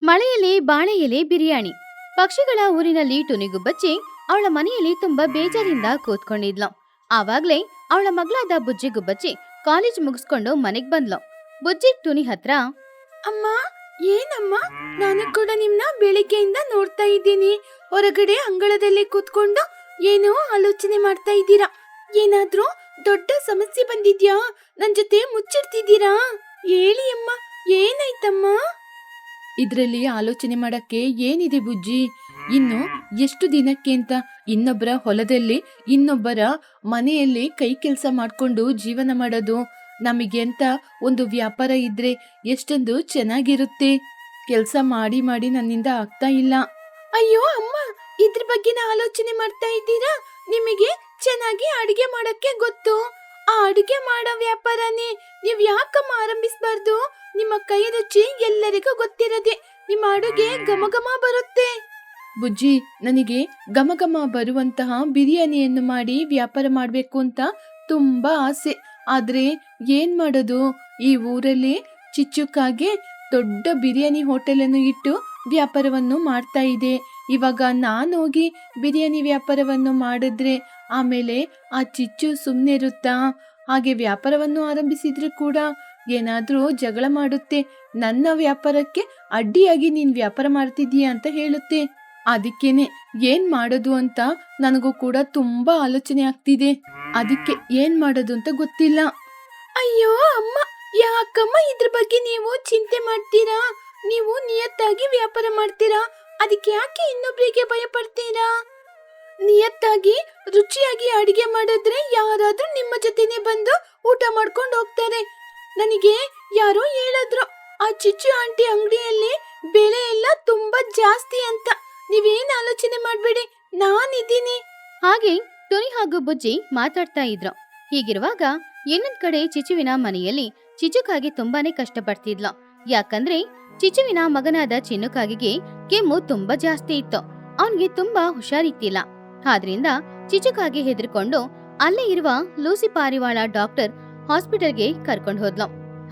ಮಳೆಯಲ್ಲಿ ಬಾಳೆ ಎಲೆ ಬಿರಿಯಾನಿ. ಪಕ್ಷಿಗಳ ಊರಿನಲ್ಲಿ ಟುನಿಗುಬ್ಬಚ್ಚಿ ಅವಳ ಮನೆಯಲ್ಲಿ ತುಂಬಾ ಬೇಜಾರಿಂದ ಕೂತ್ಕೊಂಡಿದ್ಲು. ಆವಾಗ್ಲೇ ಅವಳ ಮಗಳಾದ ಬುಜ್ಜಿ ಗುಬ್ಬಚ್ಚಿ ಕಾಲೇಜ್ ಮುಗಿಸ್ಕೊಂಡು ಮನೆಗ್ ಬಂದ್ಲು. ಬುಜ್ಜಿ ಟುನಿ ಹತ್ರ, ಅಮ್ಮ, ಏನಮ್ಮ, ನಾನು ಕೂಡ ನಿಮ್ನ ಬೆಳಿಗ್ಗೆಯಿಂದ ನೋಡ್ತಾ ಇದ್ದೀನಿ. ಹೊರಗಡೆ ಅಂಗಳದಲ್ಲಿ ಕೂತ್ಕೊಂಡು ಏನೋ ಆಲೋಚನೆ ಮಾಡ್ತಾ ಇದ್ದೀರಾ. ಏನಾದ್ರೂ ದೊಡ್ಡ ಸಮಸ್ಯೆ ಬಂದಿದ್ಯಾ? ನನ್ ಜೊತೆ ಮುಚ್ಚಿಡ್ತಿದ್ದೀರಾ? ಹೇಳಿ ಅಮ್ಮ, ಏನಾಯ್ತಮ್ಮ? ಇದ್ರಲ್ಲಿ ಆಲೋಚನೆ ಮಾಡಕ್ಕೆ ಏನಿದೆ ಬುಜ್ಜಿ? ಇನ್ನು ಎಷ್ಟು ದಿನಕ್ಕೆ ಅಂತ ಇನ್ನೊಬ್ಬರ ಹೊಲದಲ್ಲಿ ಇನ್ನೊಬ್ಬರ ಮನೆಯಲ್ಲಿ ಕೈ ಕೆಲಸ ಮಾಡ್ಕೊಂಡು ಜೀವನ ಮಾಡೋದು? ನಮಗೆ ಅಂತ ಒಂದು ವ್ಯಾಪಾರ ಇದ್ರೆ ಎಷ್ಟೊಂದು ಚೆನ್ನಾಗಿರುತ್ತೆ. ಕೆಲಸ ಮಾಡಿ ಮಾಡಿ ನನ್ನಿಂದ ಆಗ್ತಾ ಇಲ್ಲ. ಅಯ್ಯೋ ಅಮ್ಮ, ಇದ್ರ ಬಗ್ಗೆನ ಆಲೋಚನೆ ಮಾಡ್ತಾ ಇದ್ದೀರಾ? ನಿಮಗೆ ಚೆನ್ನಾಗಿ ಅಡಿಗೆ ಮಾಡಕ್ಕೆ ಗೊತ್ತು. ಆ ಅಡಿಗೆ ಮಾಡೋ ವ್ಯಾಪಾರನೇ ನೀವ್ ಯಾಕಮ್ಮ ಆರಂಭಿಸಬಾರ್ದು? ನಿಮ್ಮ ಕೈ ರುಚಿ ಎಲ್ಲರಿಗೂ ಗೊತ್ತಿರದೆ ನಿಮ್ಮ ಅಡುಗೆ ಘಮ ಘಮ ಬರುತ್ತೆ. ಬುಜ್ಜಿ, ನನಗೆ ಘಮ ಘಮ ಬರುವಂತಹ ಬಿರಿಯಾನಿಯನ್ನು ಮಾಡಿ ವ್ಯಾಪಾರ ಮಾಡ್ಬೇಕು ಅಂತ ತುಂಬಾ ಆಸೆ. ಆದ್ರೆ ಏನ್ ಮಾಡೋದು? ಈ ಊರಲ್ಲಿ ಚಿಚ್ಚುಕಾಗೆ ದೊಡ್ಡ ಬಿರಿಯಾನಿ ಹೋಟೆಲ್ ಅನ್ನು ಇಟ್ಟು ವ್ಯಾಪಾರವನ್ನು ಮಾಡ್ತಾ ಇದೆ. ಇವಾಗ ನಾನು ಹೋಗಿ ಬಿರಿಯಾನಿ ವ್ಯಾಪಾರವನ್ನು ಮಾಡಿದ್ರೆ ಆಮೇಲೆ ಆ ಚಿಚ್ಚು ಸುಮ್ಮನೆ ಇರುತ್ತಾ? ಹಾಗೆ ವ್ಯಾಪಾರವನ್ನು ಆರಂಭಿಸಿದ್ರು ಕೂಡ ಏನಾದ್ರೂ ಜಗಳ ಮಾಡುತ್ತೆ. ನನ್ನ ವ್ಯಾಪಾರಕ್ಕೆ ಅಡ್ಡಿಯಾಗಿ ನೀನ್ ವ್ಯಾಪಾರ ಮಾಡ್ತಿದೀಯ ಅಂತ ಹೇಳುತ್ತೆ. ಅದಕ್ಕೇನೆ ಏನ್ ಮಾಡೋದು ಅಂತ ನನಗೂ ಕೂಡ ತುಂಬಾ ಆಲೋಚನೆ ಆಗ್ತಿದೆ. ಅದಕ್ಕೆ ಏನ್ ಮಾಡೋದು ಅಂತ ಗೊತ್ತಿಲ್ಲ. ಅಯ್ಯೋ ಅಮ್ಮ, ಯಾಕಮ್ಮ ಇದ್ರ ಬಗ್ಗೆ ನೀವು ಚಿಂತೆ ಮಾಡ್ತೀರಾ? ನೀವು ನಿಯತ್ತಾಗಿ ವ್ಯಾಪಾರ ಮಾಡ್ತೀರಾ, ಅದಕ್ಕೆ ಯಾಕೆ ಇನ್ನೊಬ್ರಿಗೆ ಭಯ ಪಡ್ತೀರಾ? ನಿಯತ್ತಾಗಿ ರುಚಿಯಾಗಿ ಅಡಿಗೆ ಮಾಡಿದ್ರೆ ಯಾರಾದ್ರೂ ನಿಮ್ಮ ಜೊತೆನೆ ಬಂದು ಊಟ ಮಾಡ್ಕೊಂಡು ಹೋಗ್ತಾರೆ. ನನಗೆ ಯಾರೋ ಹೇಳಿದ್ರು, ಆ ಚಿಚ್ಚು ಆಂಟಿ ಅಂಗಡಿಯಲ್ಲಿ ಬೆಲೆ ಎಲ್ಲ ತುಂಬಾ ಜಾಸ್ತಿ ಅಂತ. ನೀವೇನ್ ಆಲೋಚನೆ ಮಾಡ್ಬೇಡಿ, ನಾನಿದ್ದೀನಿ. ಹಾಗೆ ಟುನಿ ಹಾಗೂ ಬುಜ್ಜಿ ಮಾತಾಡ್ತಾ ಇದ್ರು. ಹೀಗಿರುವಾಗ ಇನ್ನೊಂದ್ ಕಡೆ ಚಿಚುವಿನ ಮನೆಯಲ್ಲಿ ಚಿಚುಕಾಗಿ ತುಂಬಾನೇ ಕಷ್ಟಪಡ್ತಿದ್ಲು. ಯಾಕಂದ್ರೆ ಚಿಚುವಿನ ಮಗನಾದ ಚಿನ್ನುಕಾಗಿಗೆ ಕೆಮ್ಮು ತುಂಬಾ ಜಾಸ್ತಿ ಇತ್ತು. ಅವನ್ಗೆ ತುಂಬಾ ಹುಷಾರಿತ್ತಿಲ್ಲ. ಆದ್ರಿಂದ ಚಿಚುಕಾಗಿ ಹೆದರ್ಕೊಂಡು ಅಲ್ಲೇ ಇರುವ ಲೂಸಿ ಪಾರಿವಾಳ ಡಾಕ್ಟರ್ ಹಾಸ್ಪಿಟಲ್ಗೆ ಕರ್ಕೊಂಡು ಹೋದ್ಲು.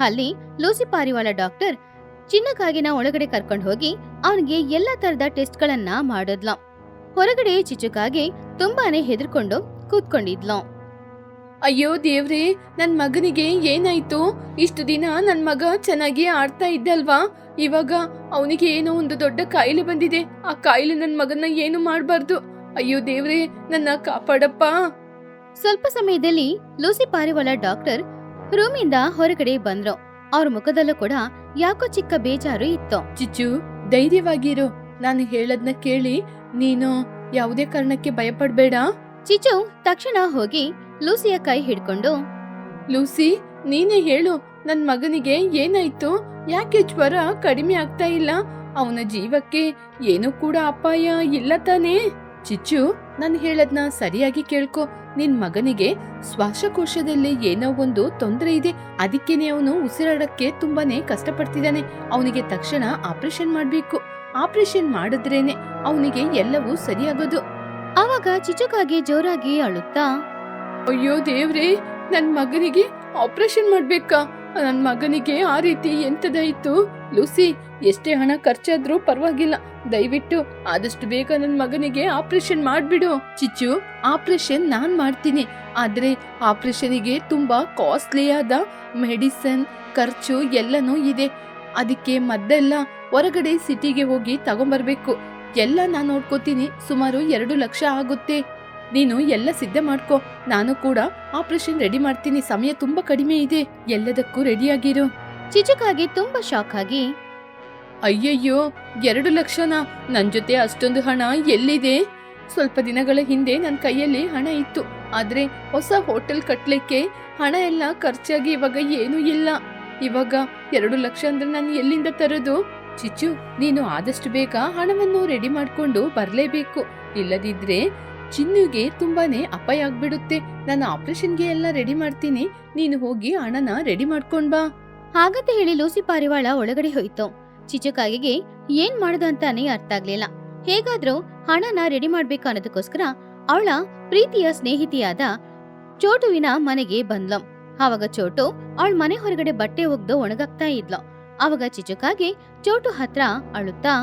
ಅಲ್ಲಿ ಲೂಸಿ ಪಾರಿವಾಳ ಡಾಕ್ಟರ್ ಚಿನ್ನಕಾಗಿನ ಒಳಗಡೆ ಕರ್ಕೊಂಡು ಹೋಗಿ ಅವನಿಗೆ ಎಲ್ಲಾ ತರದ ಟೆಸ್ಟ್ ಗಳನ್ನ ಮಾಡಿದ್ಲು. ಹೊರಗಡೆ ಚಿಚುಕಾಗೆ ತುಂಬಾನೇ ಹೆದರ್ಕೊಂಡು ಕೂತ್ಕೊಂಡಿದ್ಲು. ಅಯ್ಯೋ ದೇವ್ರೆ, ನನ್ ಮಗನಿಗೆ ಏನಾಯ್ತು? ಇಷ್ಟು ದಿನ ನನ್ ಮಗ ಚೆನ್ನಾಗಿ ಆಡ್ತಾ ಇದ್ದಲ್ವಾ? ಇವಾಗ ಅವನಿಗೆ ಏನೋ ಒಂದು ದೊಡ್ಡ ಕಾಯಿಲೆ ಬಂದಿದೆ. ಆ ಕಾಯಿಲೆ ನನ್ ಮಗನ ಏನು ಮಾಡ್ಬಾರ್ದು. ಅಯ್ಯೋ ದೇವ್ರೆ, ನನ್ನ ಕಾಪಾಡಪ್ಪ. ಸ್ವಲ್ಪ ಸಮಯದಲ್ಲಿ ಲೂಸಿ ಪಾರಿವಾಳ ಡಾಕ್ಟರ್ ರೂಮಿಂದ ಹೊರಗಡೆ ಬಂದ್ರು. ಅವ್ರ ಮುಖದಲ್ಲೂ ಕೂಡ ಯಾಕೋ ಚಿಕ್ಕ ಬೇಜಾರು ಇತ್ತು. ಚಿಚ್ಚು, ಧೈರ್ಯವಾಗಿರು. ನಾನು ಹೇಳದ್ನ ಕೇಳಿ ನೀನು ಯಾವುದೇ ಕಾರಣಕ್ಕೆ ಭಯಪಡ್ಬೇಡ. ಚಿಚ್ಚು ತಕ್ಷಣ ಹೋಗಿ ಲೂಸಿಯ ಕೈ ಹಿಡ್ಕೊಂಡು, ಲೂಸಿ, ನೀನೇ ಹೇಳು, ನನ್ ಮಗನಿಗೆ ಏನಾಯ್ತು? ಯಾಕೆ ಜ್ವರ ಕಡಿಮೆ ಆಗ್ತಾ ಇಲ್ಲ? ಅವನ ಜೀವಕ್ಕೆ ಏನು ಕೂಡ ಅಪಾಯ ಇಲ್ಲ ತಾನೇ? ಚಿಚ್ಚು, ನಾನು ಹೇಳದ್ನ ಸರಿಯಾಗಿ ಕೇಳ್ಕೊ. ನಿನ್ ಮಗನಿಗೆ ಶ್ವಾಸಕೋಶದಲ್ಲಿ ಏನೋ ಒಂದು ತೊಂದರೆ ಇದೆ. ಅದಕ್ಕೇನೆ ಅವನು ಉಸಿರಾಡಕ್ಕೆ ತುಂಬಾನೇ ಕಷ್ಟಪಡ್ತಿದ್ದಾನೆ. ಅವನಿಗೆ ತಕ್ಷಣ ಆಪರೇಷನ್ ಮಾಡ್ಬೇಕು. ಆಪರೇಷನ್ ಮಾಡಿದ್ರೇನೆ ಅವನಿಗೆ ಎಲ್ಲವೂ ಸರಿಯಾಗೋದು. ಆವಾಗ ಚಿಚುಕಾಗಿ ಜೋರಾಗಿ ಅಳುತ್ತಾ, ಅಯ್ಯೋ ದೇವ್ರೆ, ನನ್ ಮಗನಿಗೆ ಆಪರೇಷನ್ ಮಾಡ್ಬೇಕಾ? ನನ್ ಮಗನಿಗೆ ಆ ರೀತಿ ಎಂತದಾಯ್ತು? ಲೂಸಿ, ಎಷ್ಟೇ ಹಣ ಖರ್ಚಾದ್ರೂ ಪರವಾಗಿಲ್ಲ, ದಯವಿಟ್ಟು ಆದಷ್ಟು ಬೇಗ ನನ್ ಮಗನಿಗೆ ಆಪರೇಷನ್ ಮಾಡ್ಬಿಡು. ಚಿಚ್ಚು, ಆಪರೇಷನ್ ನಾನ್ ಮಾಡ್ತೀನಿ. ಆದ್ರೆ ಆಪರೇಷನ್ಗೆ ತುಂಬಾ ಕಾಸ್ಟ್ಲಿಯಾದ ಮೆಡಿಸಿನ್ ಖರ್ಚು ಎಲ್ಲನೂ ಇದೆ. ಅದಕ್ಕೆ ಮದ್ದೆಲ್ಲ ಹೊರಗಡೆ ಸಿಟಿಗೆ ಹೋಗಿ ತಗೊಂಬರ್ಬೇಕು. ಎಲ್ಲ ನಾನ್ ನೋಡ್ಕೋತೀನಿ. ಸುಮಾರು 2 ಲಕ್ಷ ಆಗುತ್ತೆ. ನೀನು ಎಲ್ಲ ಸಿದ್ಧ ಮಾಡ್ಕೋ. ನಾನು ಕೂಡ ಆಪರೇಷನ್ ರೆಡಿ ಮಾಡ್ತೀನಿ. ಸಮಯ ತುಂಬಾ ಕಡಿಮೆ ಇದೆ, ಎಲ್ಲದಕ್ಕೂ ರೆಡಿಯಾಗಿರು. ಚಿಚುಕಾಗಿ ತುಂಬಾ ಶಾಕ್ ಆಗಿ, ಅಯ್ಯಯ್ಯೋ, 2 ಲಕ್ಷನಾ? ನನ್ ಜೊತೆ ಅಷ್ಟೊಂದು ಹಣ ಎಲ್ಲಿದೆ? ಸ್ವಲ್ಪ ದಿನಗಳ ಹಿಂದೆ ನನ್ನ ಕೈಯಲ್ಲಿ ಹಣ ಇತ್ತು. ಆದ್ರೆ ಹೊಸ ಹೋಟೆಲ್ ಕಟ್ಲಿಕ್ಕೆ ಹಣ ಎಲ್ಲ ಖರ್ಚಾಗಿ ಇವಾಗ ಏನೂ ಇಲ್ಲ. ಇವಾಗ 2 ಲಕ್ಷ ಅಂದ್ರೆ ನಾನು ಎಲ್ಲಿಂದ ತರೋದು? ಚಿಚ್ಚು, ನೀನು ಆದಷ್ಟು ಬೇಗ ಹಣವನ್ನು ರೆಡಿ ಮಾಡ್ಕೊಂಡು ಬರ್ಲೇಬೇಕು. ಇಲ್ಲದಿದ್ರೆ ಚಿನ್ನುಗೆ ತುಂಬಾನೇ ಅಪಾಯ ಆಗ್ಬಿಡುತ್ತೆ. ನಾನು ಆಪರೇಷನ್ಗೆ ಎಲ್ಲ ರೆಡಿ ಮಾಡ್ತೀನಿ, ನೀನು ಹೋಗಿ ಹಣನ ರೆಡಿ ಮಾಡ್ಕೊಂಡ್ ಬಾ. ಹಾಗಂತ ಹೇಳಿ ಲೂಸಿ ಪಾರಿವಾಳ ಒಳಗಡೆ ಹೋಯ್ತು. ಚಿಚುಕಾಗಿಗೆ ಏನ್ ಮಾಡುದು ಅಂತಾನೆ ಅರ್ಥ ಆಗ್ಲಿಲ್ಲ. ಹೇಗಾದ್ರೂ ಹಣನ ರೆಡಿ ಮಾಡ್ಬೇಕು ಅನ್ನೋದಕ್ಕೋಸ್ಕರ ಅವಳ ಪ್ರೀತಿಯ ಸ್ನೇಹಿತಿಯಾದ ಚೋಟುವಿನ ಮನೆಗೆ ಬಂದ್ಲು. ಆವಾಗ ಚೋಟು ಅವಳ ಮನೆ ಹೊರಗಡೆ ಬಟ್ಟೆ ಒಗ್ದು ಒಣಗಾಕ್ತಾ ಇದ್ಲು. ಅವಾಗ ಚಿಚುಕಾಗೆ ಚೋಟು ಹತ್ರ ಅಳುತ್ತಾ,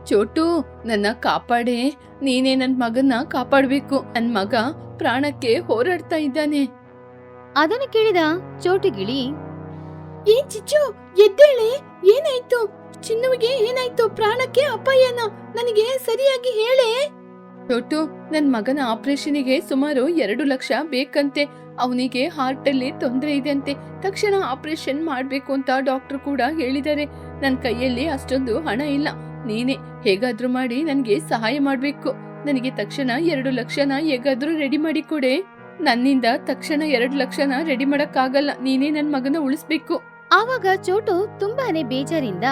ಚೋಟು, ನನ್ನ ಕಾಪಾಡೆ. ನೀನೇ ನನ್ ಮಗನ್ನ ಕಾಪಾಡ್ಬೇಕು. ನನ್ ಮಗ ಪ್ರಾಣಕ್ಕೆ ಹೋರಾಡ್ತಾ ಇದ್ದಾನೆ. ಅದನ್ನು ಕೇಳಿದ ಚೋಟು ಗಿಳಿ, ಏನ್ ಚಿಚ್ಚು, ಎದ್ದೇಳೆ. ಏನಾಯ್ತು? ಚಿನ್ನುವಿಗೆ ಏನಾಯ್ತು? ಪ್ರಾಣಕ್ಕೆ ಅಪಾಯನ? ನನಗೆ ಸರಿಯಾಗಿ ಹೇಳೆ. ಚೋಟು, ನನ್ ಮಗನ ಆಪರೇಷನ್ಗೆ ಸುಮಾರು 2 ಲಕ್ಷ ಬೇಕಂತೆ. ಅವನಿಗೆ ಹಾರ್ಟ್ ಅಲ್ಲಿ ತೊಂದರೆ ಇದೆ ಅಂತೆ. ತಕ್ಷಣ ಆಪರೇಷನ್ ಮಾಡ್ಬೇಕು ಅಂತ ಡಾಕ್ಟರ್ ಕೂಡ ಹೇಳಿದ್ದಾರೆ. ನನ್ ಕೈಯಲ್ಲಿ ಅಷ್ಟೊಂದು ಹಣ ಇಲ್ಲ. ನೀನೇ ಹೇಗಾದ್ರೂ ಮಾಡಿ ನನ್ಗೆ ಸಹಾಯ ಮಾಡ್ಬೇಕು. ನನಗೆ ತಕ್ಷಣ 2 ಲಕ್ಷನ ಹೇಗಾದ್ರೂ ರೆಡಿ ಮಾಡಿ ಕೊಡೆ. ನನ್ನಿಂದ ತಕ್ಷಣ 2 ಲಕ್ಷನ ರೆಡಿ ಮಾಡಕ್ಕಾಗಲ್ಲ. ನೀನೇ ನನ್ ಮಗನ ಉಳಿಸ್ಬೇಕು. ಆವಾಗ ಚೋಟು ತುಂಬಾನೇ ಬೇಜಾರಿಂದ,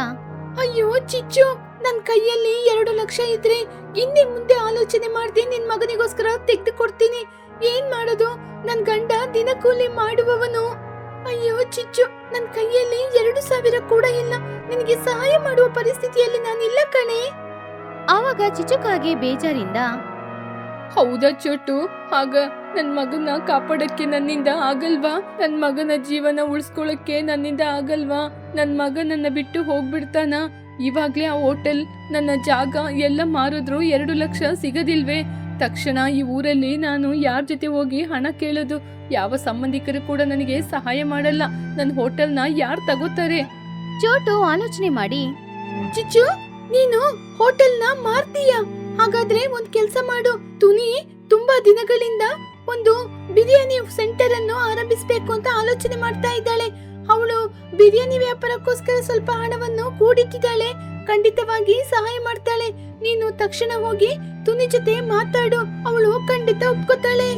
ಅಯ್ಯೋ ಚಿಚ್ಚು, ನನ್ ಕೈಯಲ್ಲಿ 2 ಲಕ್ಷ ಇದ್ರೆ ಹಿಂದೆ ಮುಂದೆ ಆಲೋಚನೆ ಮಾಡ್ದೆ ನಿನ್ ಮಗನಿಗೋಸ್ಕರ ತೆಗೆದು ಕೊಡ್ತೀನಿ. ಏನ್ ಮಾಡೋದು? ನನ್ ಗಂಡ ದಿನಕೂಲಿ ಮಾಡುವವನು. ಅಯ್ಯೋ ಚಿಚ್ಚು, ನನ್ ಕೈಯಲ್ಲಿ 2,000 ಕೂಡ ಇಲ್ಲ. ನಿನಗೆ ಸಹಾಯ ಮಾಡುವ ಪರಿಸ್ಥಿತಿಯಲ್ಲಿ ನಾನಿಲ್ಲ ಕಣೆ. ಆವಾಗ ಚಿಚುಕಾಗೆ ಬೇಜಾರಿಂದ, ಹೌದಾ ಚೋಟು? ಆಗ ನನ್ ಮಗನ ಕಾಪಾಡಕ್ಕೆ ನನ್ನಿಂದ ಆಗಲ್ವಾ? ನನ್ ಮಗನ ಜೀವನ ಉಳಿಸ್ಕೊಳಕ್ಕೆ ನನ್ನಿಂದ ಆಗಲ್ವಾ? ನನ್ ಮಗ ನನ್ನ ಬಿಟ್ಟು ಹೋಗ್ಬಿಡ್ತಾನ? ಇವಾಗ್ಲೇ ಆ ಹೋಟೆಲ್, ನನ್ನ ಜಾಗ ಎಲ್ಲ ಮಾರಿದ್ರು 2 ಲಕ್ಷ ಸಿಗದಿಲ್ವೇ? ತಕ್ಷಣ ಈ ಊರಲ್ಲಿ ನಾನು ಯಾರ ಜೊತೆ ಹೋಗಿ ಹಣ ಕೇಳೋದು? ಯಾವ ಸಂಬಂಧಿಕರು ಕೂಡ ನನಗೆ ಸಹಾಯ ಮಾಡಲ್ಲ. ನನ್ ಹೋಟೆಲ್ನ ಯಾರು ತಗೋತಾರೆ? ಚೋಟು ಆಲೋಚನೆ ಮಾಡಿ, ಚಿಚ್ಚು, ನೀನು ಹೋಟೆಲ್ನ ಮಾರ್ತೀಯ? ಹಾಗಾದ್ರೆ ಒಂದ್ ಕೆಲ್ಸ ಮಾಡು. ತುನಿ ತುಂಬಾ ದಿನಗಳಿಂದ ಒಂದು ಬಿರಿಯಾನಿ ಸೆಂಟರ್ ಅನ್ನು ಆರಂಭಿಸಬೇಕು ಅಂತ ಆಲೋಚನೆ ಮಾಡ್ತಾ ಇದ್ದಾಳೆ. ಅವಳು ಬಿರಿಯಾನಿ ವ್ಯಾಪಾರಕ್ಕೋಸ್ಕರ ಸ್ವಲ್ಪ ಹಣವನ್ನು ಕೂಡಿಟ್ಟಿದ್ದಾಳೆ. ಖಂಡಿತವಾಗಿ ಸಹಾಯ ಮಾಡ್ತಾಳೆ. ನೀನು ತಕ್ಷಣ ಹೋಗಿ ತುನಿ ಜೊತೆ ಮಾತಾಡು. ಅವಳು ಖಂಡಿತ ಒಪ್ಕೋತಾಳೆ.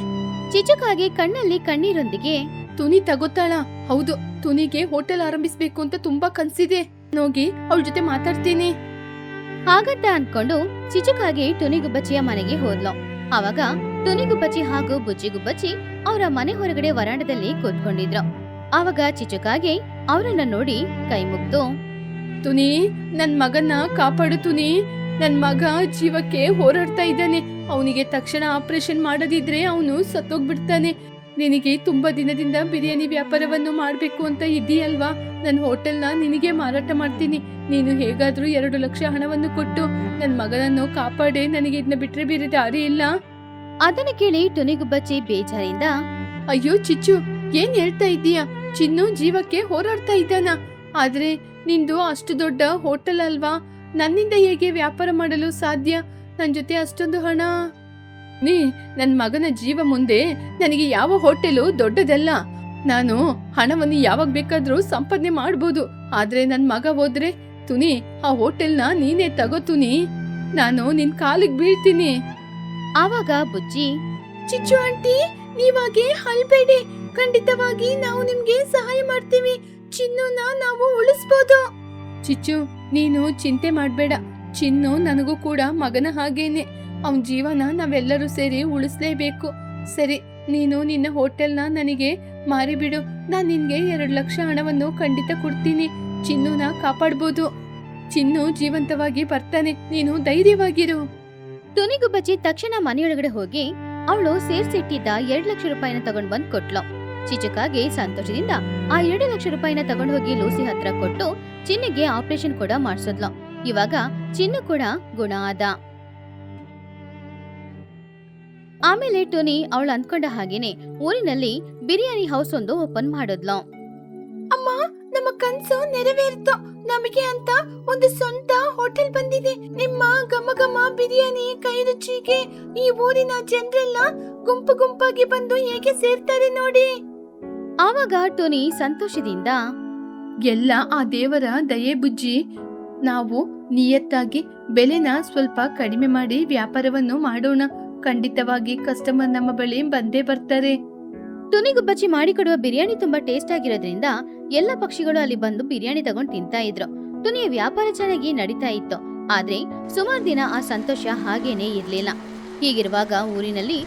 ಚಿಚುಕಾಗೆ ಕಣ್ಣಲ್ಲಿ ಕಣ್ಣೀರೊಂದಿಗೆ, ತುನಿ ತಗೋತಾಳ? ಹೌದು, ತುನಿಗೆ ಹೋಟೆಲ್ ಆರಂಭಿಸಬೇಕು ಅಂತ ತುಂಬಾ ಕನ್ಸಿದೆ. ಹೋಗಿ ಅವಳ ಜೊತೆ ಮಾತಾಡ್ತೀನಿ. ಹಾಗಂತ ಅನ್ಕೊಂಡು ಚಿಚುಕಾಗೆ ಟುನಿಗುಬ್ಬಚ್ಚಿಯ ಮನೆಗೆ ಹೋದ್ಲು. ಅವಾಗ ಟುನಿಗುಬ್ಬಚ್ಚಿ ಹಾಗೂ ಬುಜ್ಜಿಗುಬ್ಬಚ್ಚಿ ಅವರ ಮನೆ ಹೊರಗಡೆ ವರಾಂಡದಲ್ಲಿ ಕೂತ್ಕೊಂಡಿದ್ರು. ಆವಾಗ ಚಿಚುಕಾಗೆ ಅವರನ್ನ ನೋಡಿ ಕೈ ಮುಗ್ದು, ತುನಿ, ನನ್ ಮಗನ್ನ ಕಾಪಾಡು ತುನಿ. ನನ್ ಮಗ ಜೀವಕ್ಕೆ ಹೋರಾಡ್ತಾ ಇದ್ದಾನೆ. ಅವನಿಗೆ ತಕ್ಷಣ ಆಪರೇಷನ್ ಮಾಡದಿದ್ರೆ ಅವನು ಸತ್ತೋಗ್ಬಿಡ್ತಾನೆ. ನಿನಗೆ ತುಂಬಾ ದಿನದಿಂದ ಬಿರಿಯಾನಿ ವ್ಯಾಪಾರವನ್ನು ಮಾಡ್ಬೇಕು ಅಂತ ಇದೆಯಲ್ವಾ? ನನ್ನ ಹೋಟೆಲ್ನ ನಿನಗೆ ಮಾರಾಟ ಮಾಡ್ತೀನಿ. ನೀನು ಹೇಗಾದ್ರೂ 2 ಲಕ್ಷ ಹಣವನ್ನು ಕೊಟ್ಟು ನನ್ ಮಗನನ್ನು ಕಾಪಾಡೆ. ನನಗೆ ಇದನ್ನ ಬಿಟ್ರೆ ಬೇರೆ ದಾರಿ ಇಲ್ಲ. ಅದನ್ನ ಕೇಳಿ ಟುನಿಗುಬ್ಬಚ್ಚಿ ಬೇಜಾರಿಂದ, ಅಯ್ಯೋ ಚಿಚ್ಚು, ಏನ್ ಹೇಳ್ತಾ ಇದ್ದೀಯಾ? ಚಿನ್ನು ಜೀವಕ್ಕೆ ಹೋರಾಡ್ತಾ ಇದ್ದಾನ. ಆದ್ರೆ ನಿಂದು ಅಷ್ಟು ದೊಡ್ಡ ಹೋಟೆಲ್ ಅಲ್ವಾ? ನನ್ನಿಂದ ಹೇಗೆ ವ್ಯಾಪಾರ ಮಾಡಲು ಸಾಧ್ಯ? ನನ್ ಜೊತೆ ಅಷ್ಟೊಂದು ಹಣ. ನನ್ ಮಗನ ಜೀವ ಮುಂದೆ ನನಗೆ ಯಾವ ಹೋಟೆಲು ದೊಡ್ಡದಲ್ಲ. ನಾನು ಹಣವನ್ನು ಯಾವಾಗ ಬೇಕಾದ್ರೂ ಸಂಪಾದನೆ ಮಾಡ್ಬೋದು. ಆದ್ರೆ ನನ್ ಮಗ ಹೋದ್ರೆ ತುನಿ, ಆ ಹೋಟೆಲ್ನ ನೀನೇ ತಗೋ ತುನಿ. ನಾನು ನಿನ್ ಕಾಲಿಗೆ ಬೀಳ್ತೀನಿ. ಆವಾಗ ಬುಜ್ಜಿ, ಚಿಚ್ಚು ಆಂಟಿ, ನೀವಾಗೆ ಅಳ್ಬೇಡಿ. ಖಂಡಿತವಾಗಿ ನಾವು ನಿಮ್ಗೆ ಸಹಾಯ ಮಾಡ್ತೀವಿ. ಚಿನ್ನುನ ನಾವು ಉಳಿಸ್ಬೋದು. ಚಿಚ್ಚು, ನೀನು ಚಿಂತೆ ಮಾಡ್ಬೇಡ. ಚಿನ್ನು ನನಗೂ ಕೂಡ ಮಗನ ಹಾಗೇನೆ. ಅವನ್ ಜೀವನ ನಾವೆಲ್ಲರೂ ಸೇರಿ ಉಳಿಸ್ಲೇಬೇಕು. ಸರಿ, ನೀನು ನಿನ್ನ ಹೋಟೆಲ್ನ ನನಗೆ ಮಾರಿಬಿಡು. ನಾನ್ ನಿನ್ಗೆ 2 ಲಕ್ಷ ಹಣವನ್ನು ಖಂಡಿತ ಕೊಡ್ತೀನಿ. ಚಿನ್ನುನ ಕಾಪಾಡ್ಬೋದು. ಚಿನ್ನು ಜೀವಂತವಾಗಿ ಬರ್ತಾನೆ. ನೀನು ಧೈರ್ಯವಾಗಿರು. ಟುನಿಗುಬ್ಬಚ್ಚಿ ತಕ್ಷಣ ಮನೆಯೊಳಗಡೆ ಹೋಗಿ ಅವಳು ಸೇರ್ಸಿಟ್ಟಿದ್ದ 2 ಲಕ್ಷ ರೂಪಾಯಿನ ತಗೊಂಡ್ ಬಂದ್ ಕೊಟ್ಲು. ಚಿಚುಕಾಗೆ ಸಂತೋಷದಿಂದ ಆ 2 ಲಕ್ಷ ರೂಪಾಯಿನ ತಗೊಂಡ್ ಹೋಗಿ ಲೂಸಿ ಹತ್ರ ಕೊಟ್ಟು ಚಿನ್ನಿಗೆ ಆಪರೇಷನ್ ಕೂಡ ಮಾಡಿಸಿದ್ಲು. ಇವಾಗ ಚಿನ್ನು ಕೂಡ ಗುಣ ಆದ. ಆಮೇಲೆ ಟುನಿ ಅವಳು ಅಂದ್ಕೊಂಡ ಹಾಗೇನೆ ಊರಿನಲ್ಲಿ ಬಿರಿಯಾನಿ ಹೌಸ್ ಒಂದು ಓಪನ್ ಮಾಡಿದ್ಲು. ಅಮ್ಮ, ನಮ್ಮ ಕನ್ಸು ನೆರವೇರಿತು. ನಮಗೆ ಅಂತ ಒಂದು ಸ್ವಂತ ಹೋಟೆಲ್ ಬಂದಿದೆ. ನಿಮ್ಮ ಘಮ ಘಮ ಬಿರಿಯಾನಿ ಕೈ ರುಚಿಗೆ ಈ ಊರಿನ ಜನರೆಲ್ಲ ಗುಂಪು ಗುಂಪಾಗಿ ಬಂದು ಹೇಗೆ ಸೇರ್ತಾರೆ ನೋಡಿ. ಆವಾಗ ಟುನಿ ಸಂತೋಷದಿಂದ, ಎಲ್ಲ ಆ ದೇವರ ದಯೆ ಬುಜ್ಜಿ. ನಾವು ನಿಯತ್ತಾಗಿ ಬೆಲೆನ ಸ್ವಲ್ಪ ಕಡಿಮೆ ಮಾಡಿ ವ್ಯಾಪಾರವನ್ನು ಮಾಡೋಣ. ಖಂಡಿತವಾಗಿ ಕಸ್ಟಮರ್ ನಮ್ಮ ಬಳಿ ಬಂದೇ ಬರ್ತಾರೆ. ಟುನಿಗುಬ್ಬಚ್ಚಿ ಮಾಡಿಕೊಡುವ ಬಿರಿಯಾನಿ ತುಂಬಾ ಟೇಸ್ಟ್ ಆಗಿರೋದ್ರಿಂದ ಎಲ್ಲ ಪಕ್ಷಿಗಳು ಅಲ್ಲಿ ಬಂದು ಬಿರಿಯಾನಿ ತಗೊಂಡ್ ತಿಂತಾ ಇದ್ರು. ಟುನಿಯ ವ್ಯಾಪಾರ ಚೆನ್ನಾಗಿ ನಡೀತಾ ಇತ್ತು. ಆದ್ರೆ ಸುಮಾರು ದಿನ ಆ ಸಂತೋಷ ಹಾಗೇನೆ ಇರ್ಲಿಲ್ಲ. ಹೀಗಿರುವಾಗ ಊರಿನಲ್ಲಿ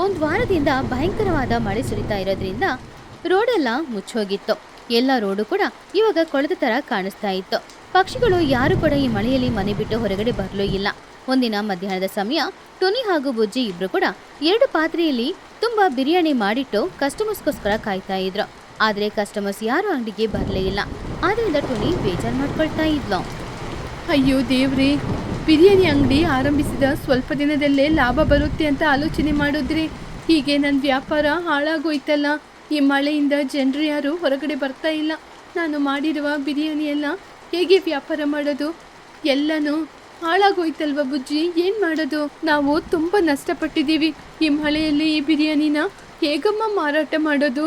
1 ವಾರದಿಂದ ಭಯಂಕರವಾದ ಮಳೆ ಸುರಿತಾ ಇರೋದ್ರಿಂದ ರೋಡೆಲ್ಲ ಮುಚ್ಚೋಗಿತ್ತು. ಎಲ್ಲ ರೋಡು ಕೂಡ ಇವಾಗ ಕೊಳೆತ ತರ ಕಾಣಿಸ್ತಾ ಇತ್ತು. ಪಕ್ಷಿಗಳು ಯಾರು ಕೂಡ ಈ ಮಳೆಯಲ್ಲಿ ಮನೆ ಬಿಟ್ಟು ಹೊರಗಡೆ ಬರಲೂ ಇಲ್ಲ. ಒಂದಿನ ಮಧ್ಯಾಹ್ನದ ಸಮಯ ಟುನಿ ಹಾಗೂ ಬುಜ್ಜಿ ಇಬ್ರು ಕೂಡ 2 ಪಾತ್ರೆಯಲ್ಲಿ ತುಂಬಾ ಬಿರಿಯಾನಿ ಮಾಡಿಟ್ಟು ಕಸ್ಟಮರ್ಸ್ಗೋಸ್ಕರ ಕಾಯ್ತಾ ಇದ್ರು. ಆದ್ರೆ ಕಸ್ಟಮರ್ಸ್ ಯಾರು ಅಂಗಡಿಗೆ ಬರಲೇ ಇಲ್ಲ. ಆದ್ರಿಂದ ಟುನಿ ಬೇಜಾರ್ ಮಾಡ್ಕೊಳ್ತಾ ಇದ್ಲು. ಅಯ್ಯೋ ದೇವ್ರೇ, ಬಿರಿಯಾನಿ ಅಂಗಡಿ ಆರಂಭಿಸಿದ ಸ್ವಲ್ಪ ದಿನದಲ್ಲೇ ಲಾಭ ಬರುತ್ತೆ ಅಂತ ಆಲೋಚನೆ ಮಾಡಿದ್ರೆ ಹೀಗೆ ನನ್ನ ವ್ಯಾಪಾರ ಹಾಳಾಗೋಯ್ತಲ್ಲ. ಈ ಮಳೆಯಿಂದ ಜನರು ಯಾರು ಹೊರಗಡೆ ಬರ್ತಾ ಇಲ್ಲ. ನಾನು ಮಾಡಿರುವ ಬಿರಿಯಾನಿ ಎಲ್ಲ ಹೇಗೆ ವ್ಯಾಪಾರ ಮಾಡೋದು? ಎಲ್ಲನೂ ಹಾಳಾಗೋಯ್ತಲ್ವ ಬುಜ್ಜಿ, ಏನು ಮಾಡೋದು? ನಾವು ತುಂಬ ನಷ್ಟಪಟ್ಟಿದ್ದೀವಿ. ಈ ಮಳೆಯಲ್ಲಿ ಈ ಬಿರಿಯಾನಿನ ಹೇಗಮ್ಮ ಮಾರಾಟ ಮಾಡೋದು?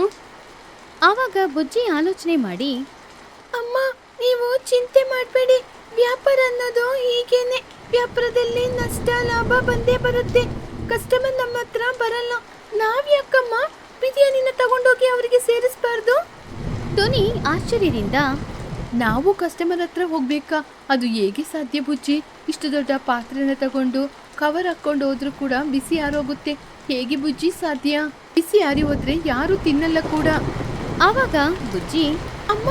ಆವಾಗ ಬುಜ್ಜಿ ಆಲೋಚನೆ ಮಾಡಿ, ಅಮ್ಮ, ನೀವು ಚಿಂತೆ ಮಾಡಬೇಡಿ. ವ್ಯಾಪಾರ ಅನ್ನೋದು ಹೀಗೇನೆ. ವ್ಯಾಪಾರದಲ್ಲಿ ನಷ್ಟ ಲಾಭ ಬಂದೇ ಬರುತ್ತೆ. ಕಸ್ಟಮರ್ ನಮ್ಮ ಹತ್ರ ಬರಲ್ಲ. ನಾವ್ಯಾಕಮ್ಮ ಬಿರಿಯಾನಿನ ತಗೊಂಡೋಗಿ ಅವರಿಗೆ ಸೇರಿಸಬಾರ್ದು? ಟುನಿ ಆಶ್ಚರ್ಯದಿಂದ, ನಾವು ಕಸ್ಟಮರ್ ಹತ್ರ ಹೋಗ್ಬೇಕಾ? ಅದು ಹೇಗೆ ಸಾಧ್ಯ ಬುಜ್ಜಿ? ಇಷ್ಟು ದೊಡ್ಡ ಪಾತ್ರೆನ ತಗೊಂಡು ಕವರ್ ಹಾಕೊಂಡು ಹೋದ್ರೂ ಕೂಡ ಬಿಸಿ ಆರೋಗುತ್ತೆ. ಹೇಗೆ ಬುಜ್ಜಿ ಸಾಧ್ಯ? ಬಿಸಿ ಆರಿ ಹೋದ್ರೆ ಯಾರು ತಿನ್ನಲ್ಲ ಕೂಡ. ಆವಾಗ ಬುಜ್ಜಿ, ಅಮ್ಮ,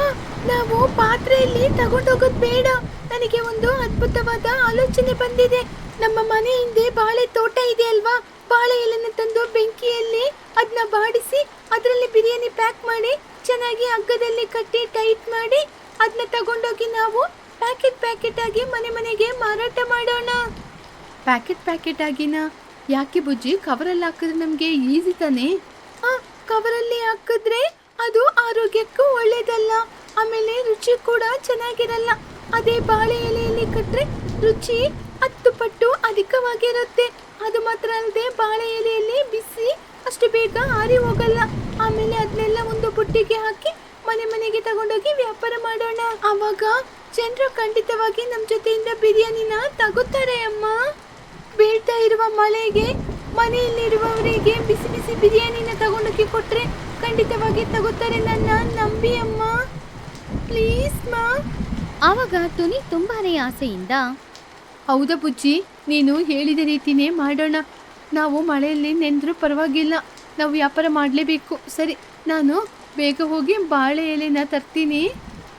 ನಾವು ಪಾತ್ರೆಯಲ್ಲಿ ತಗೊಂಡೋಗೋದು ಬೇಡ. ನನಗೆ ಒಂದು ಅದ್ಭುತವಾದ ಆಲೋಚನೆ ಬಂದಿದೆ. ನಮ್ಮ ಮನೆ ಹಿಂದೆ ಬಾಳೆ ತೋಟ ಇದೆ ಅಲ್ವಾ? ಬಾಳೆ ಎಲೆನ ತಂದು ಬೆಂಕಿಯಲ್ಲಿ ಅದನ್ನ ಬಾಡಿಸಿ ಅದರಲ್ಲಿ ಬಿರಿಯಾನಿ ಪ್ಯಾಕ್ ಮಾಡಿ ಚೆನ್ನಾಗಿ ಹಗ್ಗದಲ್ಲಿ ಕಟ್ಟಿ ಟೈಟ್ ಮಾಡಿ ಅದನ್ನ ತಗೊಂಡೋಗಿ ನಾವು ಪ್ಯಾಕೆಟ್ ಆಗಿ ಮನೆ ಮನೆಗೆ ಮಾರಾಟ ಮಾಡೋಣ. ಪ್ಯಾಕೆಟ್ ಆಗಿನ? ಯಾಕೆ ಬುಜ್ಜಿ? ಕವರಲ್ಲಿ ಹಾಕಿದ್ರೆ ನಮಗೆ ಈಸಿ ತಾನೆ? ಕವರಲ್ಲಿ ಹಾಕಿದ್ರೆ ಅದು ಆರೋಗ್ಯಕ್ಕೂ ಒಳ್ಳೇದಲ್ಲ. ಆಮೇಲೆ ರುಚಿ ಕೂಡ ಚೆನ್ನಾಗಿರಲ್ಲ. ಅದೇ ಬಾಳೆ ಎಲೆಯಲ್ಲಿ ಕಟ್ರೆ ರುಚಿ 10 ಪಟ್ಟು ಅಧಿಕವಾಗಿರುತ್ತೆ. ಅದು ಮಾತ್ರ ಅಲ್ಲದೆ ಬಾಳೆ ಎಲೆಯಲ್ಲಿ ಬಿಸಿ ಅಷ್ಟು ಬೇಗ ಆರಿ ಹೋಗಲ್ಲ. ಆಮೇಲೆ ಅದನ್ನೆಲ್ಲ ಒಂದು ಬುಟ್ಟಿಗೆ ಹಾಕಿ ಮನೆ ಮನೆಗೆ ತಗೊಂಡೋಗಿ ವ್ಯಾಪಾರ ಮಾಡೋಣ. ಆವಾಗ ಜನರು ಖಂಡಿತವಾಗಿ ನಮ್ಮ ಜೊತೆಯಿಂದ ಬಿರಿಯಾನಿನ ತಗೋತಾರೆ ಅಮ್ಮ. ಬೀಳ್ತಾ ಇರುವ ಮಳೆಗೆ ಮನೆಯಲ್ಲಿರುವವರಿಗೆ ಬಿಸಿ ಬಿಸಿ ಬಿರಿಯಾನಿನ ತಗೊಂಡೋಗಿ ಕೊಟ್ರೆ ಖಂಡಿತವಾಗಿ ತಗೋತಾರೆ. ನನ್ನ ನಂಬಿ ಅಮ್ಮ, ಪ್ಲೀಸ್ ಮಾ. ಆವಾಗ ಟುನಿ ತುಂಬಾನೇ ಆಸೆಯಿಂದ, ಹೌದಾ ಬುಜ್ಜಿ, ನೀನು ಹೇಳಿದ ರೀತಿನೇ ಮಾಡೋಣ. ನಾವು ಮಳೆಯಲ್ಲಿ ನೆಂದರೂ ಪರವಾಗಿಲ್ಲ, ನಾವು ವ್ಯಾಪಾರ ಮಾಡಲೇಬೇಕು. ಸರಿ, ನಾನು ಬೇಗ ಹೋಗಿ ಬಾಳೆ ಎಲೆನ ತರ್ತೀನಿ.